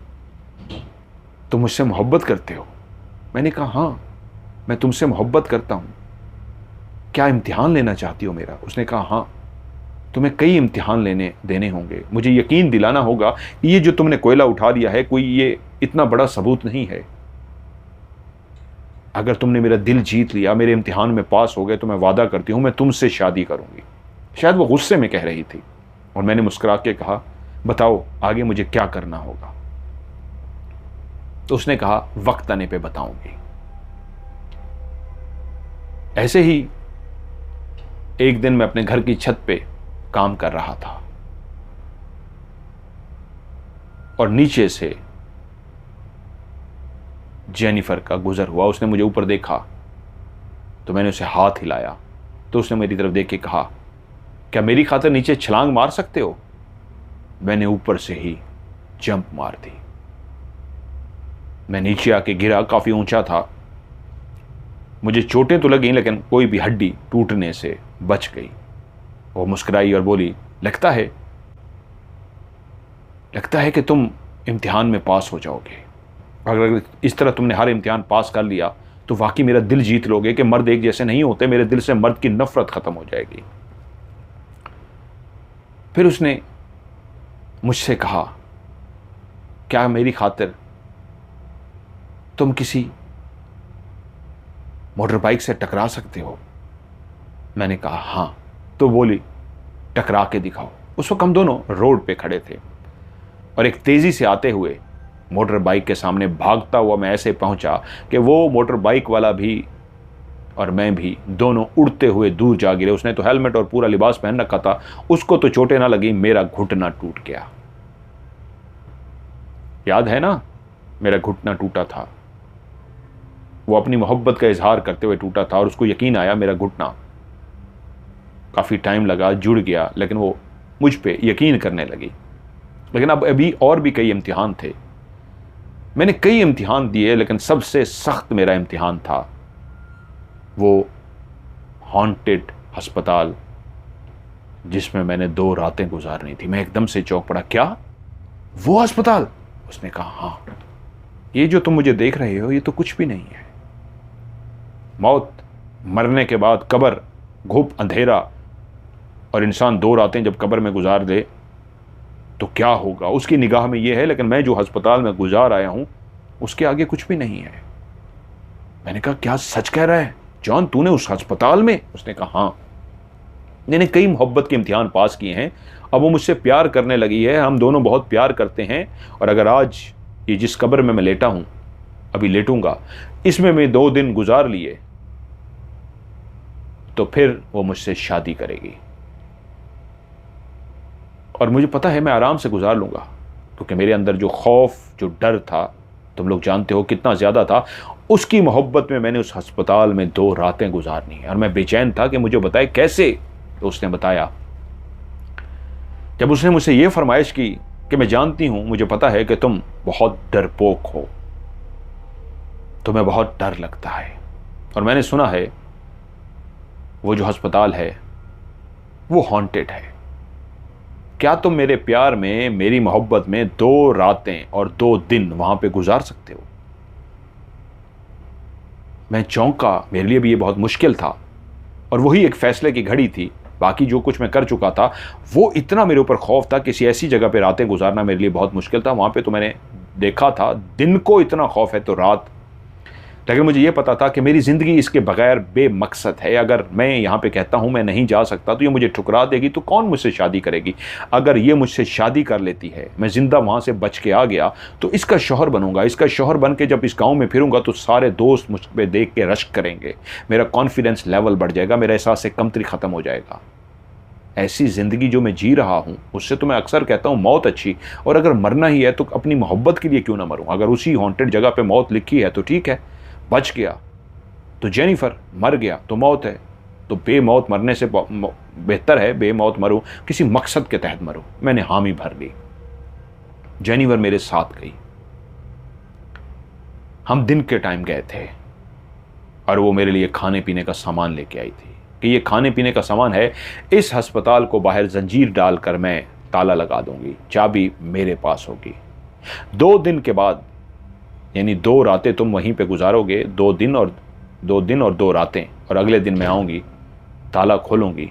तुम मुझसे मोहब्बत करते हो? मैंने कहा, हाँ, मैं तुमसे मोहब्बत करता हूं, क्या इम्तिहान लेना चाहती हो मेरा? उसने कहा, हाँ, तुम्हें कई इम्तिहान देने होंगे। मुझे यकीन दिलाना होगा कि ये जो तुमने कोयला उठा लिया है कोई ये इतना बड़ा सबूत नहीं है। अगर तुमने मेरा दिल जीत लिया, मेरे इम्तिहान में पास हो गए, तो मैं वादा करती हूं मैं तुमसे शादी करूंगी। शायद वो गुस्से में कह रही थी और मैंने मुस्कुरा के कहा, बताओ आगे मुझे क्या करना होगा? तो उसने कहा, वक्त आने पे बताऊंगी। ऐसे ही एक दिन मैं अपने घर की छत पे काम कर रहा था और नीचे से जेनिफर का गुजर हुआ। उसने मुझे ऊपर देखा तो मैंने उसे हाथ हिलाया तो उसने मेरी तरफ देख के कहा, क्या मेरी खातिर नीचे छलांग मार सकते हो? मैंने ऊपर से ही जंप मार दी। मैं नीचे आके गिरा, काफी ऊंचा था। मुझे चोटें तो लगी लेकिन कोई भी हड्डी टूटने से बच गई। वो मुस्कुराई और बोली, लगता है कि तुम इम्तिहान में पास हो जाओगे। अगर इस तरह तुमने हर इम्तिहान पास कर लिया तो वाकई मेरा दिल जीत लोगे कि मर्द एक जैसे नहीं होते। मेरे दिल से मर्द की नफरत खत्म हो जाएगी। फिर उसने मुझसे कहा, क्या मेरी खातिर तुम किसी मोटर बाइक से टकरा सकते हो? मैंने कहा, हाँ। तो बोली, टकरा के दिखाओ। उस वक्त हम दोनों रोड पे खड़े थे और एक तेजी से आते हुए मोटर बाइक के सामने भागता हुआ मैं ऐसे पहुंचा कि वो मोटर बाइक वाला भी और मैं भी दोनों उड़ते हुए दूर जा गिरे। उसने तो हेलमेट और पूरा लिबास पहन रखा था, उसको तो चोटें ना लगी, मेरा घुटना टूट गया। याद है ना, मेरा घुटना टूटा था। वो अपनी मोहब्बत का इजहार करते हुए टूटा था और उसको यकीन आया मेरा घुटना। काफ़ी टाइम लगा, जुड़ गया, लेकिन वो मुझ पे यकीन करने लगी। लेकिन अब अभी और भी कई इम्तिहान थे। मैंने कई इम्तिहान दिए लेकिन सबसे सख्त मेरा इम्तिहान था वो हॉन्टेड अस्पताल जिसमें मैंने 2 रातें गुजारनी थी। मैं एकदम से चौंक पड़ा, क्या वो अस्पताल? उसने कहा, हाँ, ये जो तुम मुझे देख रहे हो ये तो कुछ भी नहीं है। मौत, मरने के बाद कब्र, घुप अंधेरा, और इंसान 2 रातें जब कब्र में गुजार दे तो क्या होगा उसकी निगाह में ये है। लेकिन मैं जो अस्पताल में गुजार आया हूं उसके आगे कुछ भी नहीं है। मैंने कहा, क्या सच कह रहा है जॉन, तूने उस अस्पताल में? उसने कहा, हाँ, मैंने कई मोहब्बत के इम्तिहान पास किए हैं। अब वो मुझसे प्यार करने लगी है, हम दोनों बहुत प्यार करते हैं। और अगर आज ये जिस कब्र में मैं लेटा हूं, अभी लेटूंगा, इसमें मैं 2 दिन गुजार लिए तो फिर वो मुझसे शादी करेगी। और मुझे पता है मैं आराम से गुजार लूंगा, क्योंकि मेरे अंदर जो खौफ, जो डर था, तुम लोग जानते हो कितना ज़्यादा था। उसकी मोहब्बत में मैंने उस अस्पताल में 2 रातें गुजारनी है और मैं बेचैन था कि मुझे बताए कैसे तो उसने बताया, जब उसने मुझसे ये फरमाइश की कि मैं जानती हूं, मुझे पता है कि तुम बहुत डरपोक हो, तुम्हें बहुत डर लगता है, और मैंने सुना है वो जो अस्पताल है वो हॉन्टेड है। क्या तुम मेरे प्यार में, मेरी मोहब्बत में 2 रातें और 2 दिन वहां पे गुजार सकते हो? मैं चौंका, मेरे लिए भी ये बहुत मुश्किल था, और वही एक फैसले की घड़ी थी। बाकी जो कुछ मैं कर चुका था वो इतना मेरे ऊपर खौफ था, किसी ऐसी जगह पे रातें गुजारना मेरे लिए बहुत मुश्किल था। वहां पे तो मैंने देखा था, दिन को इतना खौफ है तो रात। लेकिन मुझे ये पता था कि मेरी ज़िंदगी इसके बगैर बेमकसद है। अगर मैं यहाँ पे कहता हूँ मैं नहीं जा सकता तो ये मुझे ठुकरा देगी, तो कौन मुझसे शादी करेगी? अगर ये मुझसे शादी कर लेती है, मैं ज़िंदा वहाँ से बच के आ गया, तो इसका शौहर बनूंगा। इसका शौहर बन के जब इस गाँव में फिरूंगा तो सारे दोस्त मुझ पर देख के रश्क करेंगे, मेरा कॉन्फिडेंस लेवल बढ़ जाएगा, मेरा एहसास कमतरी ख़त्म हो जाएगा। ऐसी ज़िंदगी जो मैं जी रहा हूँ उससे तो मैं अक्सर कहता हूँ मौत अच्छी, और अगर मरना ही है तो अपनी मोहब्बत के लिए क्यों ना मरूँ? अगर उसी हॉन्टेड जगह पे मौत लिखी है तो ठीक है, बच गया तो जेनिफर, मर गया तो मौत है, तो बेमौत मरने से बेहतर है बेमौत मरूं, किसी मकसद के तहत मरूं। मैंने हामी भर ली। जेनिफर मेरे साथ गई। हम दिन के टाइम गए थे और वो मेरे लिए खाने पीने का सामान लेके आई थी कि ये खाने पीने का सामान है, इस अस्पताल को बाहर जंजीर डालकर मैं ताला लगा दूंगी, चाबी मेरे पास होगी। 2 दिन के बाद, यानी 2 रातें तुम वहीं पे गुजारोगे, 2 दिन और 2 रातें, और अगले दिन मैं आऊंगी, ताला खोलूंगी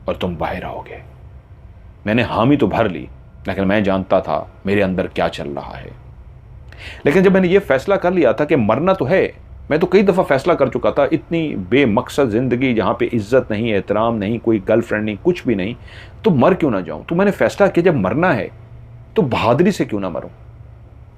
और तुम बाहर आओगे। मैंने हामी तो भर ली, लेकिन मैं जानता था मेरे अंदर क्या चल रहा है। लेकिन जब मैंने ये फैसला कर लिया था कि मरना तो है, मैं तो कई दफ़ा फैसला कर चुका था, इतनी बेमकसद ज़िंदगी जहाँ पे इज्जत नहीं, एहतराम नहीं, कोई गर्लफ्रेंड नहीं, कुछ भी नहीं, तो मर क्यों ना जाऊँ? तो मैंने फैसला किया जब मरना है तो बहादुरी से क्यों ना मरूँ।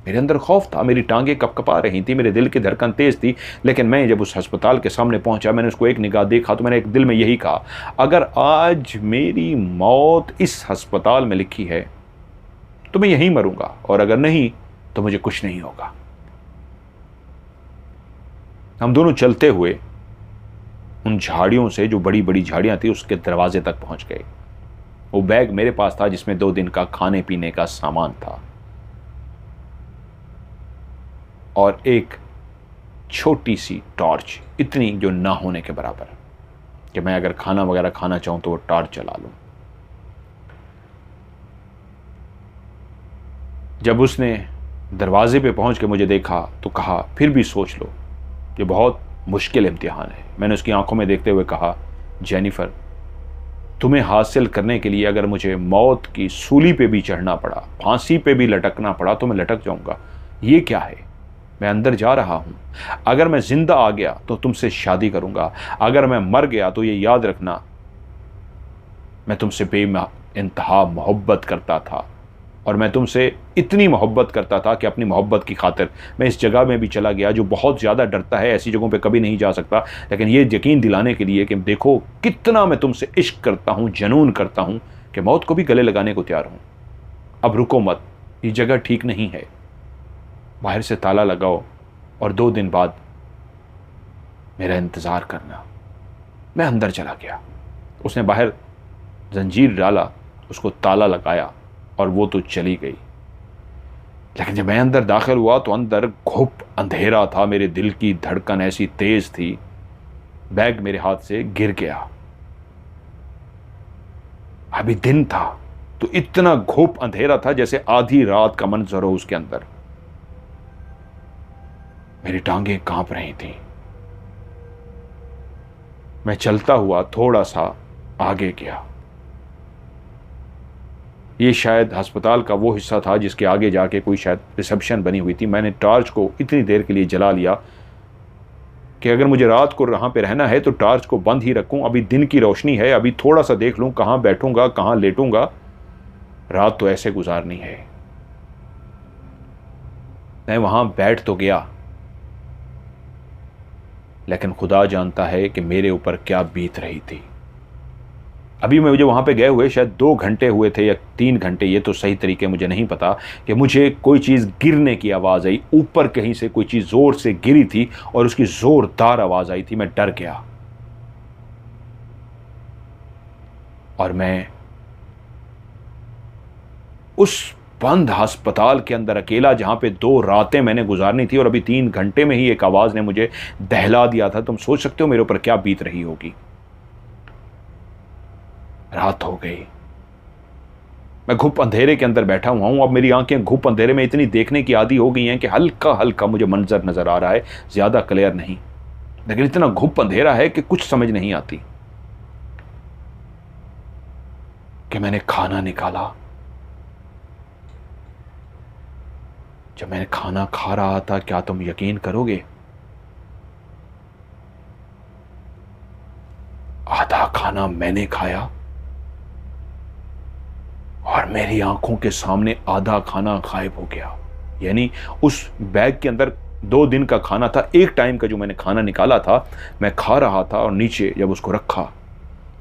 मेरे अंदर खौफ था, मेरी टांगें कपकपा रही थी, मेरे दिल की धड़कन तेज थी। लेकिन मैं जब उस अस्पताल के सामने पहुंचा, मैंने उसको एक निगाह देखा तो मैंने एक दिल में यही कहा, अगर आज मेरी मौत इस अस्पताल में लिखी है तो मैं यहीं मरूंगा, और अगर नहीं तो मुझे कुछ नहीं होगा। हम दोनों चलते हुए उन झाड़ियों से, जो बड़ी बड़ी झाड़ियां थी, उसके दरवाजे तक पहुंच गए। वो बैग मेरे पास था जिसमें 2 दिन का खाने पीने का सामान था, और एक छोटी सी टॉर्च, इतनी जो ना होने के बराबर कि मैं अगर खाना वगैरह खाना चाहूं तो वो टॉर्च जला लूं। जब उसने दरवाजे पे पहुंच के मुझे देखा तो कहा, फिर भी सोच लो, ये बहुत मुश्किल इम्तिहान है। मैंने उसकी आंखों में देखते हुए कहा, जेनिफर, तुम्हें हासिल करने के लिए अगर मुझे मौत की सूली पे भी चढ़ना पड़ा, फांसी पे भी लटकना पड़ा, तो मैं लटक जाऊंगा। ये क्या है? मैं अंदर जा रहा हूं। अगर मैं जिंदा आ गया तो तुमसे शादी करूंगा, अगर मैं मर गया तो ये याद रखना, मैं तुमसे बेइंतहा मोहब्बत करता था, और मैं तुमसे इतनी मोहब्बत करता था कि अपनी मोहब्बत की खातिर मैं इस जगह में भी चला गया जो बहुत ज़्यादा डरता है, ऐसी जगहों पे कभी नहीं जा सकता, लेकिन ये यकीन दिलाने के लिए कि देखो कितना मैं तुमसे इश्क करता हूँ, जुनून करता हूँ, कि मौत को भी गले लगाने को तैयार हूँ। अब रुको मत, ये जगह ठीक नहीं है, बाहर से ताला लगाओ और 2 दिन बाद मेरा इंतज़ार करना। मैं अंदर चला गया। उसने बाहर जंजीर डाला, उसको ताला लगाया, और वो तो चली गई। लेकिन जब मैं अंदर दाखिल हुआ तो अंदर घुप अंधेरा था, मेरे दिल की धड़कन ऐसी तेज थी, बैग मेरे हाथ से गिर गया। अभी दिन था तो इतना घुप अंधेरा था जैसे आधी रात का मंजर हो उसके अंदर। मेरी टांगें कांप रही थी। मैं चलता हुआ थोड़ा सा आगे गया। ये शायद अस्पताल का वो हिस्सा था जिसके आगे जाके कोई शायद रिसेप्शन बनी हुई थी। मैंने टॉर्च को इतनी देर के लिए जला लिया कि अगर मुझे रात को यहाँ पे रहना है तो टॉर्च को बंद ही रखूं। अभी दिन की रोशनी है, अभी थोड़ा सा देख लूं कहाँ बैठूंगा, कहाँ लेटूंगा, रात तो ऐसे गुजारनी है। मैं वहां बैठ तो गया, लेकिन खुदा जानता है कि मेरे ऊपर क्या बीत रही थी। अभी मुझे वहाँ पे गए हुए शायद 2 घंटे हुए थे या 3 घंटे, ये तो सही तरीके मुझे नहीं पता, कि मुझे कोई चीज़ गिरने की आवाज़ आई। ऊपर कहीं से कोई चीज़ ज़ोर से गिरी थी और उसकी ज़ोरदार आवाज़ आई थी। मैं डर गया। और मैं उस बंद अस्पताल के अंदर अकेला, जहां पे 2 रातें मैंने गुजारनी थी और अभी 3 घंटे में ही एक आवाज ने मुझे दहला दिया था। तुम सोच सकते हो मेरे ऊपर क्या बीत रही होगी। रात हो गई, मैं घुप अंधेरे के अंदर बैठा हुआ हूं। अब मेरी आंखें घुप अंधेरे में इतनी देखने की आदी हो गई हैं कि हल्का हल्का मुझे मंजर नजर आ रहा है, ज्यादा क्लियर नहीं, लेकिन इतना घुप अंधेरा है कि कुछ समझ नहीं आती। कि मैंने खाना निकाला। जब मैंने खाना खा रहा था, क्या तुम यकीन करोगे, आधा खाना मैंने खाया और मेरी आंखों के सामने आधा खाना गायब हो गया। यानी उस बैग के अंदर 2 दिन का खाना था, एक टाइम का जो मैंने खाना निकाला था, मैं खा रहा था और नीचे जब उसको रखा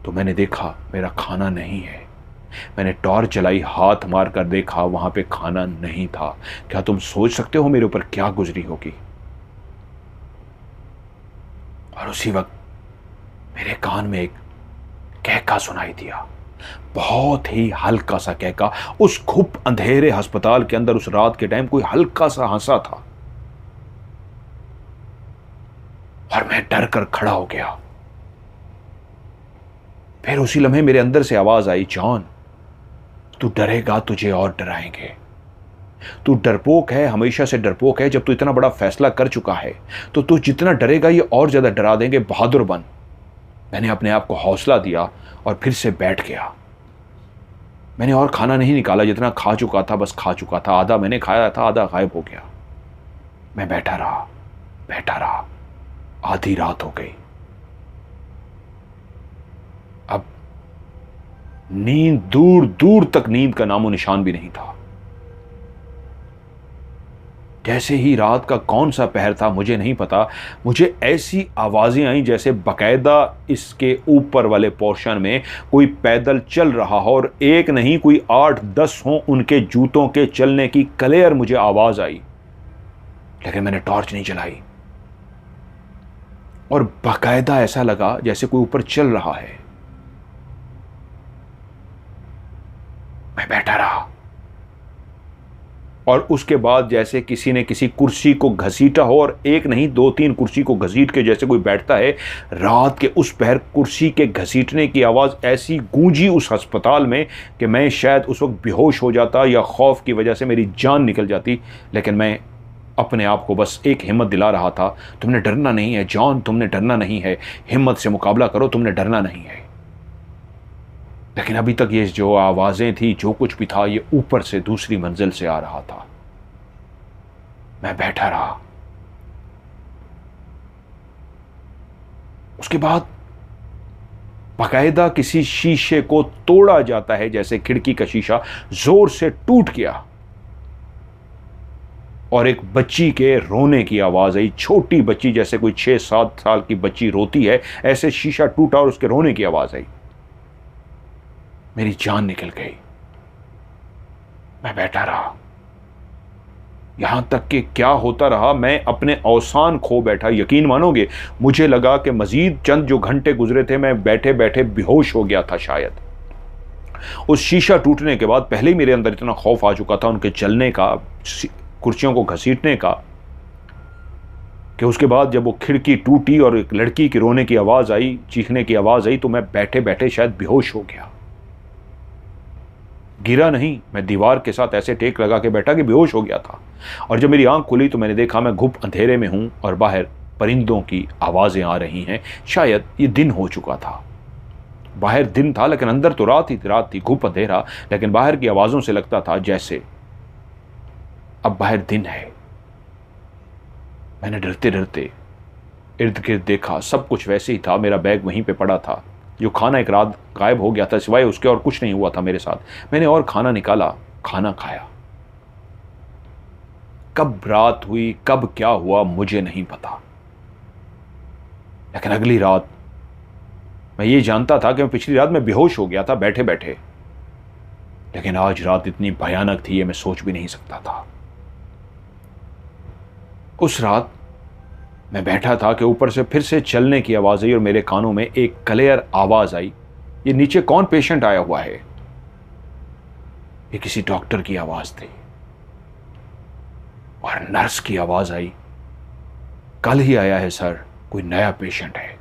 तो मैंने देखा मेरा खाना नहीं है। मैंने टॉर्च जलाई, हाथ मार कर देखा, वहां पे खाना नहीं था। क्या तुम सोच सकते हो मेरे ऊपर क्या गुजरी होगी। और उसी वक्त मेरे कान में एक कहका सुनाई दिया, बहुत ही हल्का सा कहका। उस घुप अंधेरे अस्पताल के अंदर उस रात के टाइम कोई हल्का सा हंसा था और मैं डर कर खड़ा हो गया। फिर उसी लम्हे मेरे अंदर से आवाज आई, जॉन तू डरेगा तुझे और डराएंगे। तू डरपोक है, हमेशा से डरपोक है। जब तू इतना बड़ा फैसला कर चुका है तो तू जितना डरेगा ये और ज्यादा डरा देंगे, बहादुर बन। मैंने अपने आप को हौसला दिया और फिर से बैठ गया। मैंने और खाना नहीं निकाला, जितना खा चुका था बस खा चुका था। आधा मैंने खाया था, आधा गायब हो गया। मैं बैठा रहा। आधी रात हो गई। अब नींद, दूर दूर तक नींद का नामो निशान भी नहीं था। जैसे ही रात का कौन सा पहर था मुझे नहीं पता, मुझे ऐसी आवाजें आई जैसे बकायदा इसके ऊपर वाले पोर्शन में कोई पैदल चल रहा हो और एक नहीं कोई 8-10 हो उनके जूतों के चलने की क्लियर मुझे आवाज आई। लेकिन मैंने टॉर्च नहीं जलाई और बकायदा ऐसा लगा जैसे कोई ऊपर चल रहा है। मैं बैठा रहा और उसके बाद जैसे किसी ने किसी कुर्सी को घसीटा हो, और एक नहीं 2-3 कुर्सी को घसीट के जैसे कोई बैठता है, रात के उस पहर कुर्सी के घसीटने की आवाज़ ऐसी गूंजी उस अस्पताल में कि मैं शायद उस वक्त बेहोश हो जाता या खौफ की वजह से मेरी जान निकल जाती। लेकिन मैं अपने आप को बस एक हिम्मत दिला रहा था, तुमने डरना नहीं है जॉन, तुमने डरना नहीं है, हिम्मत से मुकाबला करो, तुमने डरना नहीं है। लेकिन अभी तक ये जो आवाजें थी, जो कुछ भी था, ये ऊपर से दूसरी मंजिल से आ रहा था। मैं बैठा रहा। उसके बाद बाकायदा किसी शीशे को तोड़ा जाता है, जैसे खिड़की का शीशा जोर से टूट गया और एक बच्ची के रोने की आवाज आई। छोटी बच्ची, जैसे कोई 6-7 साल की बच्ची रोती है, ऐसे शीशा टूटा और उसके रोने की आवाज आई। मेरी जान निकल गई। मैं बैठा रहा, यहां तक कि क्या होता रहा, मैं अपने औसान खो बैठा। यकीन मानोगे, मुझे लगा कि मजीद चंद जो घंटे गुजरे थे मैं बैठे बैठे बेहोश हो गया था शायद। उस शीशा टूटने के बाद पहले ही मेरे अंदर इतना खौफ आ चुका था उनके चलने का, कुर्सियों को घसीटने का, कि उसके बाद जब वो खिड़की टूटी और एक लड़की की रोने की आवाज आई, चीखने की आवाज आई, तो मैं बैठे बैठे शायद बेहोश हो गया। गिरा नहीं, मैं दीवार के साथ ऐसे टेक लगा के बैठा कि बेहोश हो गया था। और जब मेरी आंख खुली तो मैंने देखा मैं घुप अंधेरे में हूं और बाहर परिंदों की आवाजें आ रही हैं। शायद ये दिन हो चुका था। बाहर दिन था लेकिन अंदर तो रात थी, घुप अंधेरा, लेकिन बाहर की आवाजों से लगता था जैसे अब बाहर दिन है। मैंने डरते डरते इर्द गिर्द देखा, सब कुछ वैसे ही था। मेरा बैग वहीं पे पड़ा था, जो खाना एक रात गायब हो गया था, सिवाय उसके और कुछ नहीं हुआ था मेरे साथ। मैंने और खाना निकाला, खाना खाया। कब रात हुई, कब क्या हुआ मुझे नहीं पता, लेकिन अगली रात मैं ये जानता था कि मैं पिछली रात में बेहोश हो गया था बैठे बैठे, लेकिन आज रात इतनी भयानक थी ये मैं सोच भी नहीं सकता था। उस रात मैं बैठा था कि ऊपर से फिर से चलने की आवाज आई और मेरे कानों में एक क्लियर आवाज आई, ये नीचे कौन पेशेंट आया हुआ है? ये किसी डॉक्टर की आवाज थी और नर्स की आवाज आई, कल ही आया है सर, कोई नया पेशेंट है।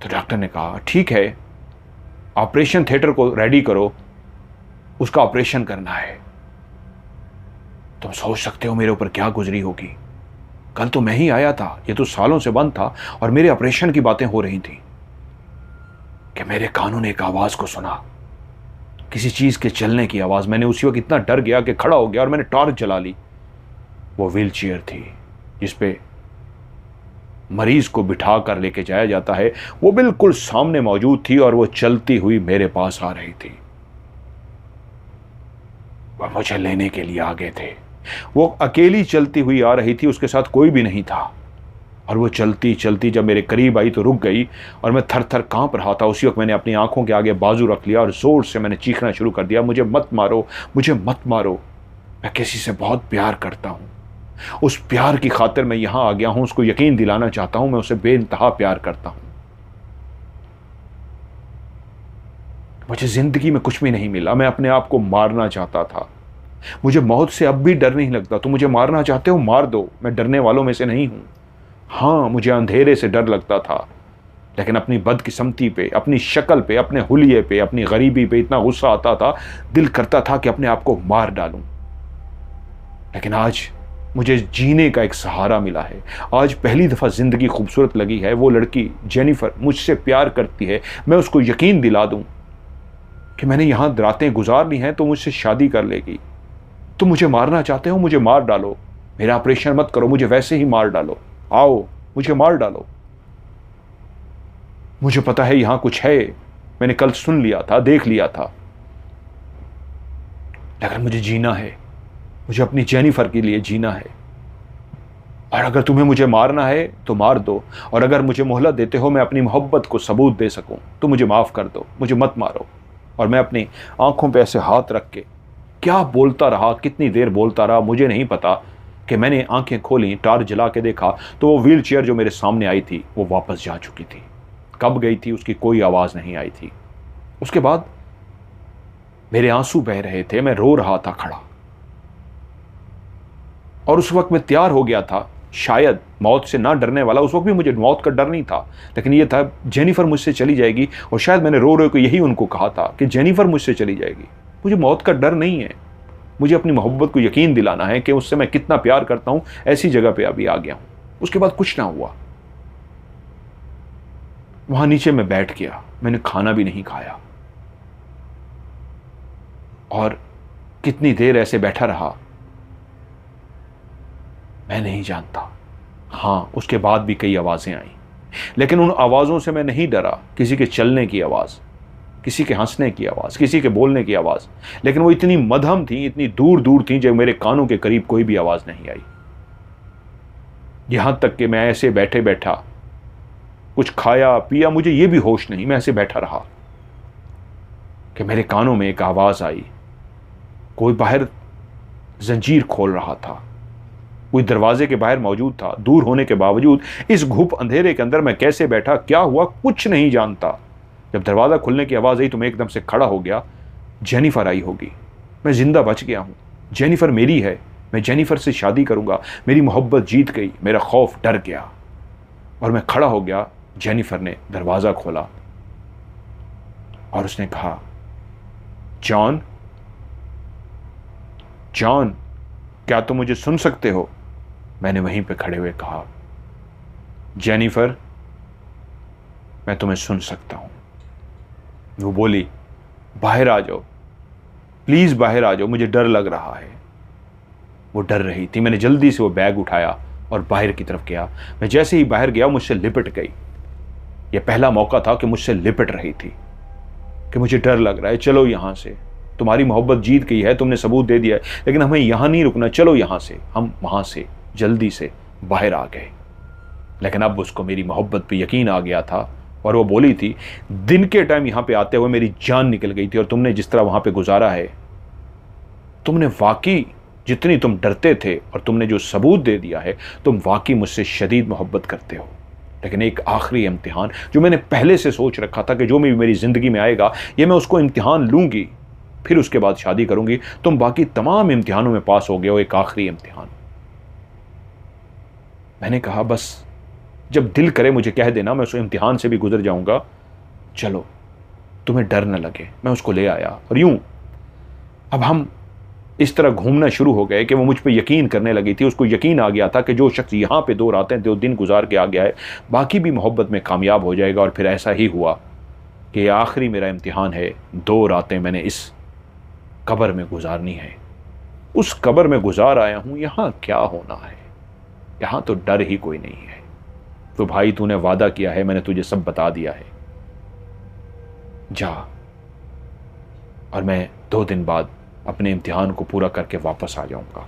तो डॉक्टर ने कहा ठीक है, ऑपरेशन थिएटर को रेडी करो, उसका ऑपरेशन करना है। तुम सोच सकते हो मेरे ऊपर क्या गुजरी होगी। कल तो मैं ही आया था, ये तो सालों से बंद था और मेरे ऑपरेशन की बातें हो रही थी कि मेरे कानों ने एक आवाज को सुना, किसी चीज के चलने की आवाज। मैंने उसी वक्त इतना डर गया कि खड़ा हो गया और मैंने टॉर्च जला ली। वो व्हील चेयर थी जिसपे मरीज को बिठा कर लेके जाया जाता है, वो बिल्कुल सामने मौजूद थी और वो चलती हुई मेरे पास आ रही थी। वह मुझे लेने के लिए आ गए थे। वो अकेली चलती हुई आ रही थी, उसके साथ कोई भी नहीं था। और वो चलती चलती जब मेरे करीब आई तो रुक गई और मैं थर थर कांप रहा था। उसी वक्त मैंने अपनी आंखों के आगे बाजू रख लिया और जोर से मैंने चीखना शुरू कर दिया, मुझे मत मारो, मुझे मत मारो, मैं किसी से बहुत प्यार करता हूं। उस प्यार की खातिर मैं यहां आ गया हूं, उसको यकीन दिलाना चाहता हूं, मैं उसे बेइंतहा प्यार करता हूं। मुझे जिंदगी में कुछ भी नहीं मिला, मैं अपने आप को मारना चाहता था। मुझे मौत से अब भी डर नहीं लगता। तुम मुझे मारना चाहते हो, मार दो, मैं डरने वालों में से नहीं हूं। हाँ, मुझे अंधेरे से डर लगता था, लेकिन अपनी बदकिस्मती पे, अपनी शक्ल पे, अपने हुलिये पे, अपनी गरीबी पे इतना गुस्सा आता था, दिल करता था कि अपने आप को मार डालूं। लेकिन आज मुझे जीने का एक सहारा मिला है। आज पहली दफा जिंदगी खूबसूरत लगी है। वो लड़की जेनिफर मुझसे प्यार करती है, मैं उसको यकीन दिला दूं कि मैंने यहां रातें गुजार ली हैं तो मुझसे शादी कर लेगी। तुम मुझे मारना चाहते हो, मुझे मार डालो, मेरा ऑपरेशन मत करो, मुझे वैसे ही मार डालो, आओ मुझे मार डालो। मुझे पता है यहां कुछ है, मैंने कल सुन लिया था, देख लिया था, लेकिन मुझे जीना है, मुझे अपनी जेनिफर के लिए जीना है। और अगर तुम्हें मुझे मारना है तो मार दो, और अगर मुझे मोहलत देते हो मैं अपनी मोहब्बत को सबूत दे सकूं तो मुझे माफ कर दो, मुझे मत मारो। और मैं अपनी आंखों पे ऐसे हाथ रख के क्या बोलता रहा, कितनी देर बोलता रहा मुझे नहीं पता, कि मैंने आंखें खोली, टार्च जला के देखा तो वो व्हील चेयर जो मेरे सामने आई थी वो वापस जा चुकी थी। कब गई थी उसकी कोई आवाज नहीं आई थी। उसके बाद मेरे आंसू बह रहे थे, मैं रो रहा था खड़ा, और उस वक्त मैं तैयार हो गया था शायद मौत से ना डरने वाला। उस वक्त भी मुझे मौत का डर नहीं था, लेकिन यह था जेनिफर मुझसे चली जाएगी, और शायद मैंने रो रो के यही उनको कहा था कि जेनिफर मुझसे चली जाएगी। मुझे मौत का डर नहीं है, मुझे अपनी मोहब्बत को यकीन दिलाना है कि उससे मैं कितना प्यार करता हूं। ऐसी जगह पे अभी आ गया हूं। उसके बाद कुछ ना हुआ। वहां नीचे मैं बैठ गया, मैंने खाना भी नहीं खाया, और कितनी देर ऐसे बैठा रहा मैं नहीं जानता। हाँ, उसके बाद भी कई आवाजें आई, लेकिन उन आवाजों से मैं नहीं डरा। किसी के चलने की आवाज, किसी के हंसने की आवाज, किसी के बोलने की आवाज, लेकिन वो इतनी मध्यम थी, इतनी दूर दूर थी, जब मेरे कानों के करीब कोई भी आवाज नहीं आई। यहां तक कि मैं ऐसे बैठे बैठा कुछ खाया पिया, मुझे ये भी होश नहीं, मैं ऐसे बैठा रहा कि मेरे कानों में एक आवाज आई। कोई बाहर जंजीर खोल रहा था, कोई दरवाजे के बाहर मौजूद था। दूर होने के बावजूद इस घुप अंधेरे के अंदर मैं कैसे बैठा, क्या हुआ, कुछ नहीं जानता। जब दरवाजा खुलने की आवाज आई तो मैं एकदम से खड़ा हो गया। जेनिफर आई होगी, मैं जिंदा बच गया हूं, जेनिफर मेरी है, मैं जेनिफर से शादी करूंगा, मेरी मोहब्बत जीत गई। मेरा खौफ डर गया और मैं खड़ा हो गया। जेनिफर ने दरवाजा खोला और उसने कहा, जॉन, जॉन, क्या तुम मुझे सुन सकते हो? मैंने वहीं पे खड़े हुए कहा, जेनिफर, मैं तुम्हें सुन सकता हूं। वो बोली, बाहर आ जाओ, प्लीज बाहर आ जाओ, मुझे डर लग रहा है। वो डर रही थी। मैंने जल्दी से वो बैग उठाया और बाहर की तरफ गया। मैं जैसे ही बाहर गया मुझसे लिपट गई। यह पहला मौका था कि मुझसे लिपट रही थी कि मुझे डर लग रहा है, चलो यहां से, तुम्हारी मोहब्बत जीत गई है, तुमने सबूत दे दिया है, लेकिन हमें यहां नहीं रुकना, चलो यहां से। हम वहां से जल्दी से बाहर आ गए। लेकिन अब उसको मेरी मोहब्बत पे यकीन आ गया था, और वो बोली थी, दिन के टाइम यहां पे आते हुए मेरी जान निकल गई थी, और तुमने जिस तरह वहां पे गुजारा है, तुमने वाकई, जितनी तुम डरते थे और तुमने जो सबूत दे दिया है, तुम वाकई मुझसे शदीद मोहब्बत करते हो। लेकिन एक आखिरी इम्तिहान जो मैंने पहले से सोच रखा था कि जो भी मेरी ज़िंदगी में आएगा ये मैं उसको इम्तिहान लूँगी, फिर उसके बाद शादी करूँगी। तुम बाकी तमाम इम्तिहानों में पास हो गए हो, एक आखिरी इम्तिहान। मैंने कहा बस जब दिल करे मुझे कह देना, मैं उस इम्तिहान से भी गुजर जाऊँगा। चलो तुम्हें डर न लगे। मैं उसको ले आया और यूं अब हम इस तरह घूमना शुरू हो गए कि वो मुझ पे यकीन करने लगी थी। उसको यकीन आ गया था कि जो शख्स यहाँ पे 2 रातें 2 दिन गुजार के आ गया है बाकी भी मोहब्बत में कामयाब हो जाएगा। और फिर ऐसा ही हुआ कि आखिरी मेरा इम्तिहान है। 2 रातें मैंने इस कब्र में गुजारनी है। उस कब्र में गुजार आया हूँ। यहाँ क्या होना है, यहाँ तो डर ही कोई नहीं है। तो भाई तूने वादा किया है, मैंने तुझे सब बता दिया है, जा। और मैं 2 दिन बाद अपने इम्तिहान को पूरा करके वापस आ जाऊंगा।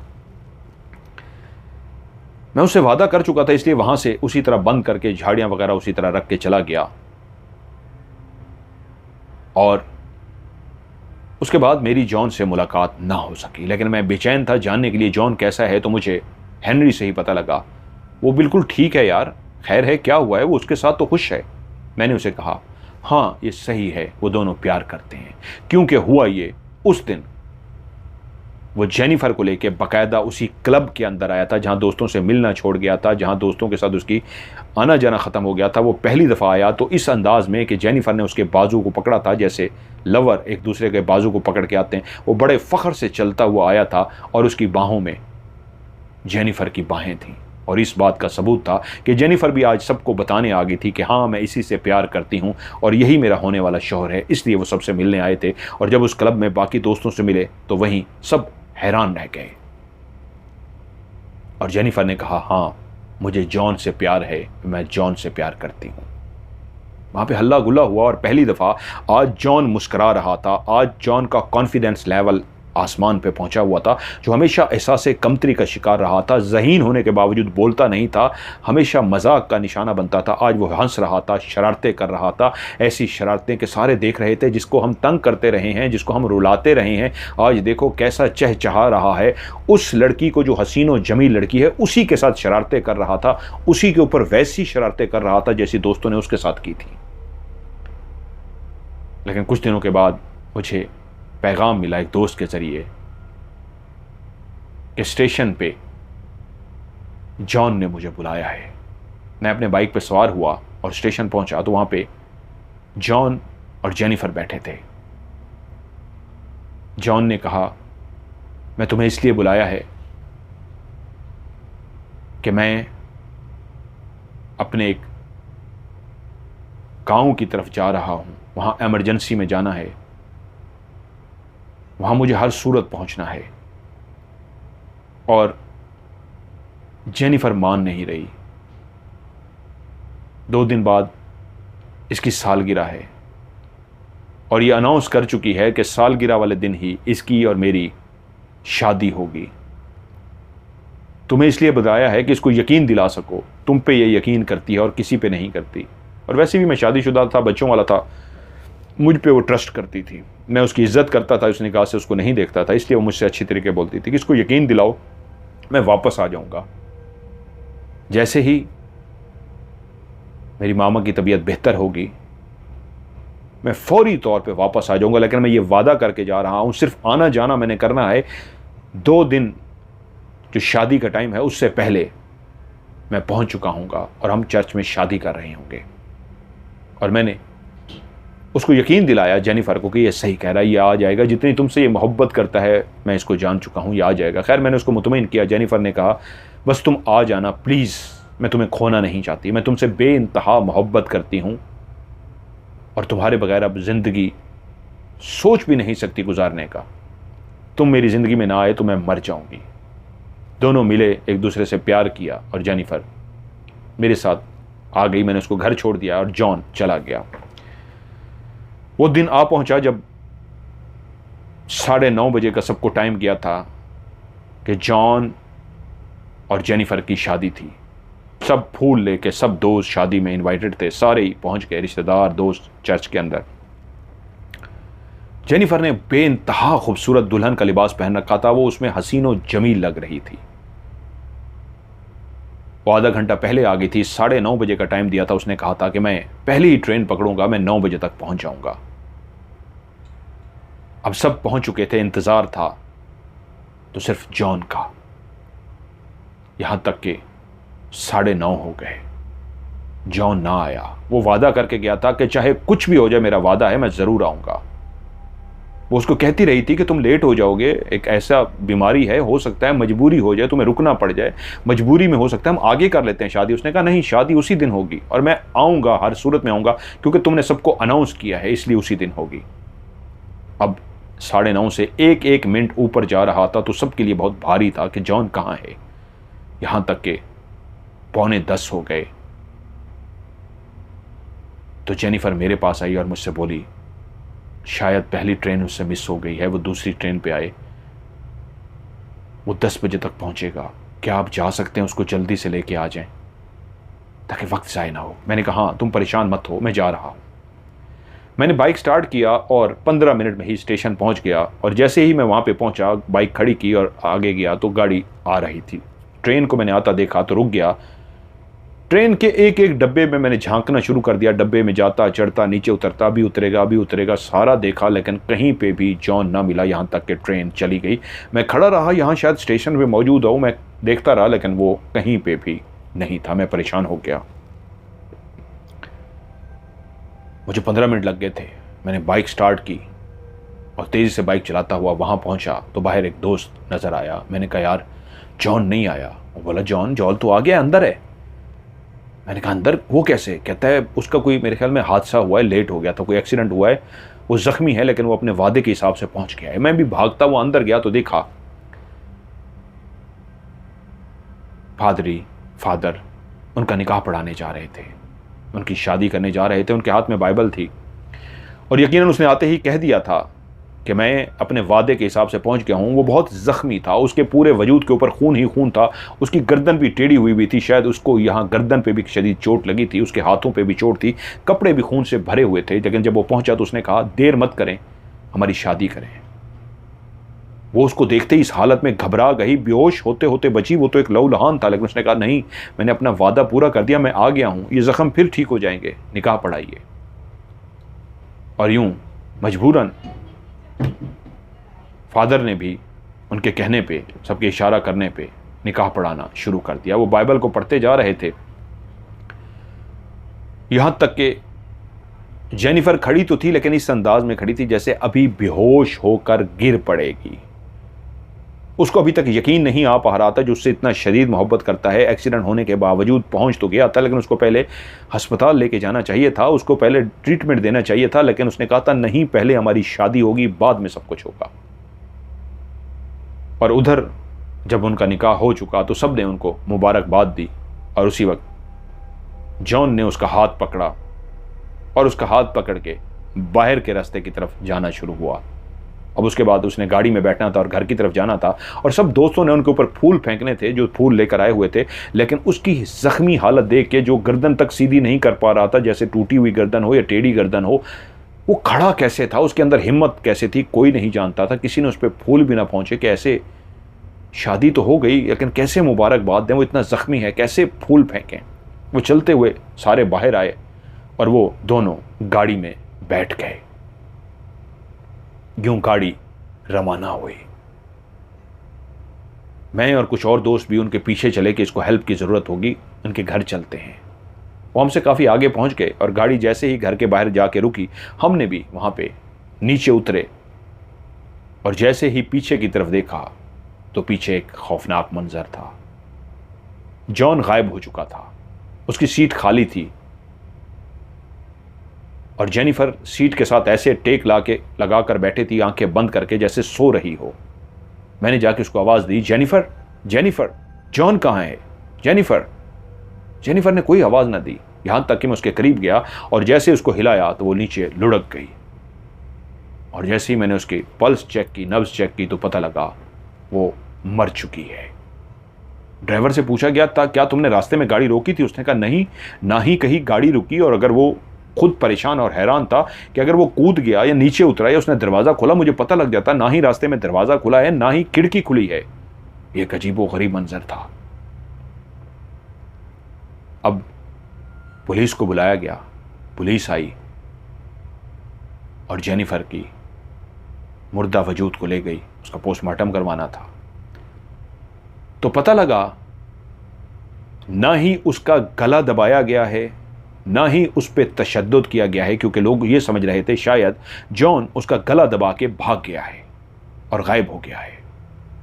मैं उससे वादा कर चुका था, इसलिए वहां से उसी तरह बंद करके झाड़ियां वगैरह उसी तरह रख के चला गया। और उसके बाद मेरी जॉन से मुलाकात ना हो सकी। लेकिन मैं बेचैन था जानने के लिए जॉन कैसा है। तो मुझे हेनरी से ही पता लगा वो बिल्कुल ठीक है यार, खैर है, क्या हुआ है, वो उसके साथ तो खुश है। मैंने उसे कहा हाँ ये सही है, वो दोनों प्यार करते हैं। क्योंकि हुआ ये, उस दिन वो जेनिफर को लेके बाकायदा उसी क्लब के अंदर आया था जहां दोस्तों से मिलना छोड़ गया था, जहां दोस्तों के साथ उसकी आना जाना ख़त्म हो गया था। वो पहली दफ़ा आया तो इस अंदाज में कि जेनिफर ने उसके बाजू को पकड़ा था, जैसे लवर एक दूसरे के बाजू को पकड़ के आते हैं। वो बड़े फ़ख्र से चलता हुआ आया था और उसकी बाहों में जेनिफर की बाहें थीं। और इस बात का सबूत था कि जेनिफर भी आज सबको बताने आ गई थी कि हाँ मैं इसी से प्यार करती हूँ और यही मेरा होने वाला शौहर है। इसलिए वो सबसे मिलने आए थे। और जब उस क्लब में बाकी दोस्तों से मिले तो वहीं सब हैरान रह गए। और जेनिफर ने कहा हाँ मुझे जॉन से प्यार है, मैं जॉन से प्यार करती हूँ। वहाँ पे हल्ला गुल्ला हुआ और पहली दफ़ा आज जॉन मुस्करा रहा था। आज जॉन का कॉन्फिडेंस लेवल आसमान पे पहुंचा हुआ था। जो हमेशा एहसास कमतरी का शिकार रहा था, ज़हीन होने के बावजूद बोलता नहीं था, हमेशा मजाक का निशाना बनता था, आज वो हंस रहा था, शरारतें कर रहा था। ऐसी शरारतें के सारे देख रहे थे जिसको हम तंग करते रहे हैं, जिसको हम रुलाते रहे हैं, आज देखो कैसा चहचहा रहा है। उस लड़की को जो हसीन व जमील लड़की है उसी के साथ शरारतें कर रहा था, उसी के ऊपर वैसी शरारतें कर रहा था जैसी दोस्तों ने उसके साथ की थी। लेकिन कुछ दिनों के बाद मुझे पैगाम मिला एक दोस्त के जरिए कि स्टेशन पे जॉन ने मुझे बुलाया है। मैं अपने बाइक पे सवार हुआ और स्टेशन पहुंचा तो वहां पे जॉन और जेनिफर बैठे थे। जॉन ने कहा मैं तुम्हें इसलिए बुलाया है कि मैं अपने एक गांव की तरफ जा रहा हूं, वहां इमरजेंसी में जाना है, वहां मुझे हर सूरत पहुंचना है। और जेनिफर मान नहीं रही। 2 दिन बाद इसकी सालगिरह है और ये अनाउंस कर चुकी है कि सालगिरह वाले दिन ही इसकी और मेरी शादी होगी। तुम्हें इसलिए बताया है कि इसको यकीन दिला सको, तुम पे ये यकीन करती है और किसी पे नहीं करती। और वैसे भी मैं शादीशुदा था, बच्चों वाला था, मुझ पे वो ट्रस्ट करती थी, मैं उसकी इज्जत करता था, उस निगाह से उसको नहीं देखता था, इसलिए वो मुझसे अच्छी तरीके बोलती थी कि इसको यकीन दिलाओ मैं वापस आ जाऊंगा। जैसे ही मेरी मामा की तबीयत बेहतर होगी मैं फौरी तौर पे वापस आ जाऊंगा। लेकिन मैं ये वादा करके जा रहा हूं, सिर्फ आना जाना मैंने करना है। 2 दिन जो शादी का टाइम है उससे पहले मैं पहुंच चुका हूँगा और हम चर्च में शादी कर रहे होंगे। और मैंने उसको यकीन दिलाया जेनिफर को कि ये सही कह रहा है, ये आ जाएगा, जितनी तुमसे ये मोहब्बत करता है मैं इसको जान चुका हूँ, ये आ जाएगा। खैर मैंने उसको मुतमईन किया। जेनिफर ने कहा बस तुम आ जाना प्लीज़, मैं तुम्हें खोना नहीं चाहती, मैं तुमसे बेइंतहा मोहब्बत करती हूँ और तुम्हारे बगैर अब ज़िंदगी सोच भी नहीं सकती गुजारने का। तुम मेरी ज़िंदगी में ना आए तो मैं मर जाऊँगी। दोनों मिले, एक दूसरे से प्यार किया और जेनिफर मेरे साथ आ गई। मैंने उसको घर छोड़ दिया और जॉन चला गया। वो दिन आ पहुंचा जब 9:30 बजे का सबको टाइम किया था कि जॉन और जेनिफर की शादी थी। सब फूल लेके, सब दोस्त शादी में इनवाइटेड थे, सारे ही पहुंच गए, रिश्तेदार दोस्त चर्च के अंदर। जेनिफर ने बेइंतहा खूबसूरत दुल्हन का लिबास पहन रखा था, वो उसमें हसीन व जमील लग रही थी। वो आधा घंटा पहले आ गई थी, 9:30 बजे का टाइम दिया था। उसने कहा था कि मैं पहली ही ट्रेन पकड़ूंगा, मैं 9 बजे तक पहुंच जाऊंगा। अब सब पहुंच चुके थे, इंतजार था तो सिर्फ जॉन का। यहां तक कि 9:30 हो गए, जॉन ना आया। वो वादा करके गया था कि चाहे कुछ भी हो जाए, मेरा वादा है, मैं जरूर आऊंगा। वो उसको कहती रही थी कि तुम लेट हो जाओगे, एक ऐसा बीमारी है, हो सकता है मजबूरी हो जाए, तुम्हें रुकना पड़ जाए, मजबूरी में हो सकता है हम आगे कर लेते हैं शादी। उसने कहा नहीं, शादी उसी दिन होगी और मैं आऊंगा, हर सूरत में आऊंगा, क्योंकि तुमने सबको अनाउंस किया है, इसलिए उसी दिन होगी। अब 9:30 से एक एक मिनट ऊपर जा रहा था तो सबके लिए बहुत भारी था कि जॉन कहाँ है। यहां तक कि 9:45 हो गए तो जेनिफर मेरे पास आई और मुझसे बोली, शायद पहली ट्रेन उससे मिस हो गई है, वो दूसरी ट्रेन पे आए, वो 10 बजे तक पहुंचेगा, क्या आप जा सकते हैं, उसको जल्दी से लेके आ जाएं ताकि वक्त ज़ाय ना हो। मैंने कहा हाँ, तुम परेशान मत हो, मैं जा रहा हूं। मैंने बाइक स्टार्ट किया और 15 मिनट में ही स्टेशन पहुंच गया। और जैसे ही मैं वहां पे पहुंचा, बाइक खड़ी की और आगे गया तो गाड़ी आ रही थी। ट्रेन को मैंने आता देखा तो रुक गया। ट्रेन के एक एक डब्बे में मैंने झांकना शुरू कर दिया, डब्बे में जाता चढ़ता, नीचे उतरता, अभी उतरेगा अभी उतरेगा, सारा देखा, लेकिन कहीं पे भी जॉन ना मिला। यहाँ तक कि ट्रेन चली गई। मैं खड़ा रहा, यहाँ शायद स्टेशन पे मौजूद हो, मैं देखता रहा, लेकिन वो कहीं पे भी नहीं था। मैं परेशान हो गया। मुझे 15 मिनट लग गए थे। मैंने बाइक स्टार्ट की और तेज़ी से बाइक चलाता हुआ वहाँ पहुँचा तो बाहर एक दोस्त नज़र आया। मैंने कहा यार जॉन नहीं आया। वो बोला जॉन तो आ गया, अंदर है। मैंने कहा अंदर, वो कैसे? कहता है उसका कोई, मेरे ख्याल में हादसा हुआ है, लेट हो गया था, कोई एक्सीडेंट हुआ है, वो जख्मी है, लेकिन वो अपने वादे के हिसाब से पहुंच गया है। मैं भी भागता हुआ अंदर गया तो देखा फादर उनका निकाह पढ़ाने जा रहे थे, उनकी शादी करने जा रहे थे। उनके हाथ में बाइबल थी और यकीनन उसने आते ही कह दिया था कि मैं अपने वादे के हिसाब से पहुंच गया हूं। वो बहुत ज़ख्मी था, उसके पूरे वजूद के ऊपर खून ही खून था, उसकी गर्दन भी टेढ़ी हुई थी, शायद उसको यहाँ गर्दन पे भी शदीद चोट लगी थी, उसके हाथों पे भी चोट थी, कपड़े भी खून से भरे हुए थे। लेकिन जब वो पहुंचा तो उसने कहा देर मत करें, हमारी शादी करें। वो उसको देखते ही इस हालत में घबरा गई, बेहोश होते होते बची। वो तो एक लहूलुहान था, लेकिन उसने कहा नहीं, मैंने अपना वादा पूरा कर दिया, मैं आ गया हूँ, ये ज़ख्म फिर ठीक हो जाएंगे, निकाह पढ़ाइए। और यूं मजबूरन फादर ने भी उनके कहने पे, सबके इशारा करने पे निकाह पढ़ाना शुरू कर दिया। वो बाइबल को पढ़ते जा रहे थे, यहां तक कि जेनिफर खड़ी तो थी, लेकिन इस अंदाज में खड़ी थी जैसे अभी बेहोश होकर गिर पड़ेगी। उसको अभी तक यकीन नहीं आ पा रहा था, जो उससे इतना शदीद मोहब्बत करता है, एक्सीडेंट होने के बावजूद पहुंच तो गया था, लेकिन उसको पहले अस्पताल लेके जाना चाहिए था, उसको पहले ट्रीटमेंट देना चाहिए था। लेकिन उसने कहा था नहीं, पहले हमारी शादी होगी, बाद में सब कुछ होगा। और उधर जब उनका निकाह हो चुका तो सब ने उनको मुबारकबाद दी। और उसी वक्त जॉन ने उसका हाथ पकड़ा और उसका हाथ पकड़ के बाहर के रास्ते की तरफ जाना शुरू हुआ। अब उसके बाद उसने गाड़ी में बैठना था और घर की तरफ जाना था, और सब दोस्तों ने उनके ऊपर फूल फेंकने थे जो फूल लेकर आए हुए थे। लेकिन उसकी जख्मी हालत देख के, जो गर्दन तक सीधी नहीं कर पा रहा था, जैसे टूटी हुई गर्दन हो या टेढ़ी गर्दन हो, वो खड़ा कैसे था, उसके अंदर हिम्मत कैसे थी, कोई नहीं जानता था। किसी ने उस पर फूल भी ना पहुंचे कि ऐसे शादी तो हो गई, लेकिन कैसे मुबारकबाद दें, वो इतना ज़ख्मी है, कैसे फूल फेंकें। वो चलते हुए सारे बाहर आए और वो दोनों गाड़ी में बैठ गए। यूं गाड़ी रवाना हुई। मैं और कुछ और दोस्त भी उनके पीछे चले कि इसको हेल्प की ज़रूरत होगी, उनके घर चलते हैं। वो हमसे काफ़ी आगे पहुंच गए और गाड़ी जैसे ही घर के बाहर जाके रुकी, हमने भी वहाँ पे नीचे उतरे और जैसे ही पीछे की तरफ देखा तो पीछे एक खौफनाक मंजर था। जॉन गायब हो चुका था, उसकी सीट खाली थी और जेनिफर सीट के साथ ऐसे टेक लगाकर बैठे थी, आंखें बंद करके, जैसे सो रही हो। मैंने जाके उसको आवाज़ दी, जेनिफर जेनिफर, जॉन कहाँ है, जेनिफर। जेनिफर ने कोई आवाज़ ना दी, यहां तक कि मैं उसके करीब गया और जैसे उसको हिलाया तो वो नीचे लुढ़क गई। और जैसे ही मैंने उसकी पल्स चेक की, नब्ज चेक की, तो पता लगा वो मर चुकी है। ड्राइवर से पूछा गया था क्या तुमने रास्ते में गाड़ी रोकी थी? उसने कहा नहीं, ना ही कहीं गाड़ी रुकी। और अगर वो खुद परेशान और हैरान था कि अगर वो कूद गया या नीचे उतरा या उसने दरवाज़ा खोला, मुझे पता लग जाता। ना ही रास्ते में दरवाज़ा खुला है, ना ही खिड़की खुली है। एक अजीब व गरीब मंजर था। अब पुलिस को बुलाया गया, पुलिस आई और जेनिफर की मुर्दा वजूद को ले गई, उसका पोस्टमार्टम करवाना था। तो पता लगा ना ही उसका गला दबाया गया है, ना ही उस पर तशद्दुद किया गया है, क्योंकि लोग ये समझ रहे थे शायद जॉन उसका गला दबा के भाग गया है और गायब हो गया है।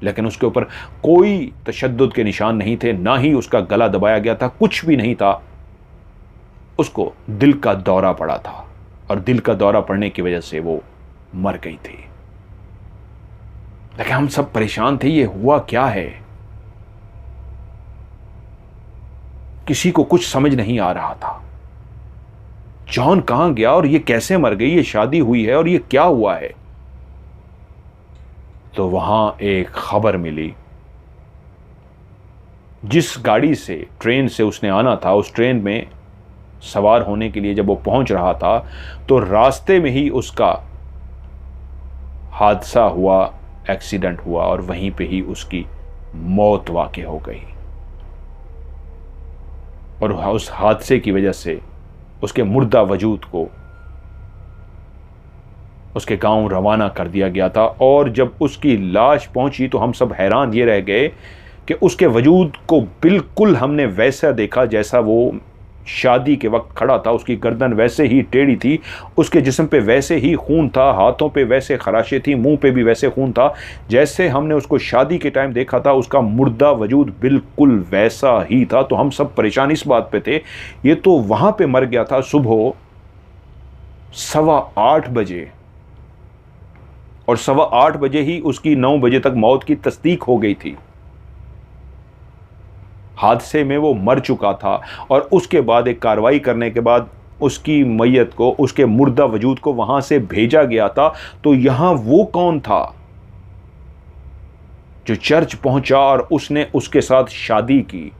लेकिन उसके ऊपर कोई तशद्दुद के निशान नहीं थे, ना ही उसका गला दबाया गया था, कुछ भी नहीं था। उसको दिल का दौरा पड़ा था और दिल का दौरा पड़ने की वजह से वो मर गई थी। लेकिन हम सब परेशान थे, ये हुआ क्या है? किसी को कुछ समझ नहीं आ रहा था। जॉन कहां गया और ये कैसे मर गई? ये शादी हुई है और ये क्या हुआ है? तो वहां एक खबर मिली, जिस गाड़ी से, ट्रेन से उसने आना था, उस ट्रेन में सवार होने के लिए जब वो पहुंच रहा था तो रास्ते में ही उसका हादसा हुआ, एक्सीडेंट हुआ और वहीं पे ही उसकी मौत वाक़ई हो गई। और उस हादसे की वजह से उसके मुर्दा वजूद को उसके गांव रवाना कर दिया गया था। और जब उसकी लाश पहुंची तो हम सब हैरान ये रह गए कि उसके वजूद को बिल्कुल हमने वैसा देखा जैसा वो शादी के वक्त खड़ा था। उसकी गर्दन वैसे ही टेढ़ी थी, उसके जिस्म पे वैसे ही खून था, हाथों पे वैसे खराशें थी, मुंह पे भी वैसे खून था जैसे हमने उसको शादी के टाइम देखा था। उसका मुर्दा वजूद बिल्कुल वैसा ही था। तो हम सब परेशान इस बात पे थे, ये तो वहां पे मर गया था सुबह 8:15 बजे, और 8:15 बजे ही उसकी 9 बजे तक मौत की तस्दीक हो गई थी। हादसे में वो मर चुका था और उसके बाद एक कार्रवाई करने के बाद उसकी मैयत को, उसके मुर्दा वजूद को वहां से भेजा गया था। तो यहां वो कौन था जो चर्च पहुंचा और उसने उसके साथ शादी की,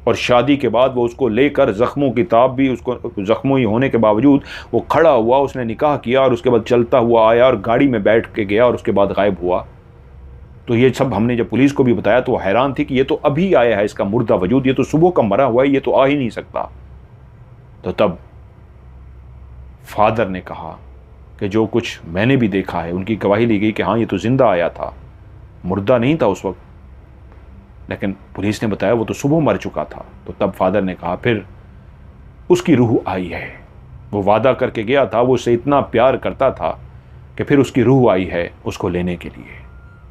और शादी के बाद वो उसको लेकर जख्मों की ताब भी, उसको जख्मों ही होने के बावजूद वो खड़ा हुआ, उसने निकाह किया और उसके बाद चलता हुआ आया और गाड़ी में बैठ के गया और उसके बाद गायब हुआ। तो ये सब हमने जब पुलिस को भी बताया तो वो हैरान थी कि ये तो अभी आया है इसका मुर्दा वजूद, ये तो सुबह का मरा हुआ है, ये तो आ ही नहीं सकता। तो तब फादर ने कहा कि जो कुछ मैंने भी देखा है, उनकी गवाही ली गई कि हाँ ये तो जिंदा आया था, मुर्दा नहीं था उस वक्त। लेकिन पुलिस ने बताया वो तो सुबह मर चुका था। तो तब फादर ने कहा फिर उसकी रूह आई है, वो वादा करके गया था, वो उससे इतना प्यार करता था कि फिर उसकी रूह आई है उसको लेने के लिए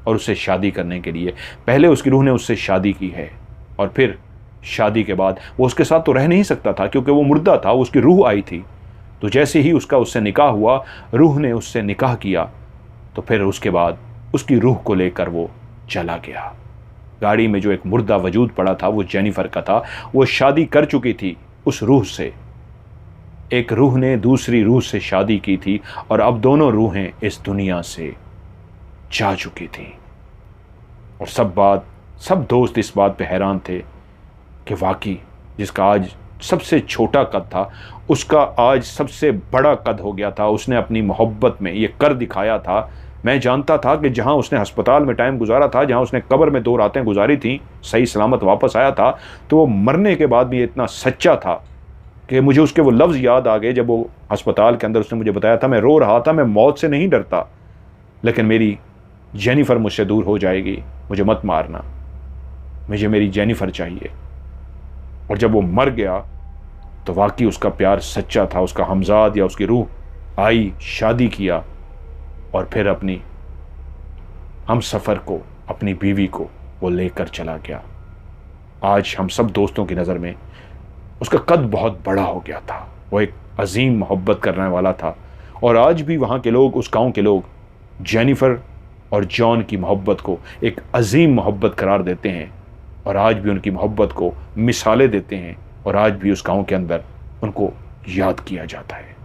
और उससे शादी करने के लिए। पहले उसकी रूह ने उससे शादी की है और फिर शादी के बाद वो उसके साथ तो रह नहीं सकता था क्योंकि वो मुर्दा था, उसकी रूह आई थी। तो जैसे ही उसका उससे निकाह हुआ, रूह ने उससे निकाह किया, तो फिर उसके बाद उसकी रूह को लेकर वो चला गया। गाड़ी में जो एक मुर्दा वजूद पड़ा था वो जेनिफर का था। वो शादी कर चुकी थी उस रूह से, एक रूह ने दूसरी रूह से शादी की थी और अब दोनों रूहें इस दुनिया से जा चुकी थी। और सब दोस्त इस बात पे हैरान थे कि वाकई जिसका आज सबसे छोटा कद था उसका आज सबसे बड़ा कद हो गया था। उसने अपनी मोहब्बत में ये कर दिखाया था। मैं जानता था कि जहां उसने अस्पताल में टाइम गुजारा था, जहां उसने कब्र में 2 रातें गुजारी थी, सही सलामत वापस आया था, तो वो मरने के बाद भी इतना सच्चा था कि मुझे उसके वो लफ्ज़ याद आ गए जब वो अस्पताल के अंदर उसने मुझे बताया था, मैं रो रहा था, मैं मौत से नहीं डरता, लेकिन मेरी जेनिफर मुझसे दूर हो जाएगी, मुझे मत मारना, मुझे मेरी जेनिफर चाहिए। और जब वो मर गया तो वाकई उसका प्यार सच्चा था। उसका हमजाद या उसकी रूह आई, शादी किया और फिर अपनी हम सफ़र को, अपनी बीवी को वो लेकर चला गया। आज हम सब दोस्तों की नज़र में उसका कद बहुत बड़ा हो गया था। वो एक अजीम मोहब्बत करने वाला था और आज भी वहाँ के लोग, उस गाँव के लोग जेनिफर और जॉन की मोहब्बत को एक अजीम मोहब्बत करार देते हैं और आज भी उनकी मोहब्बत को मिसालें देते हैं और आज भी उस गांव के अंदर उनको याद किया जाता है।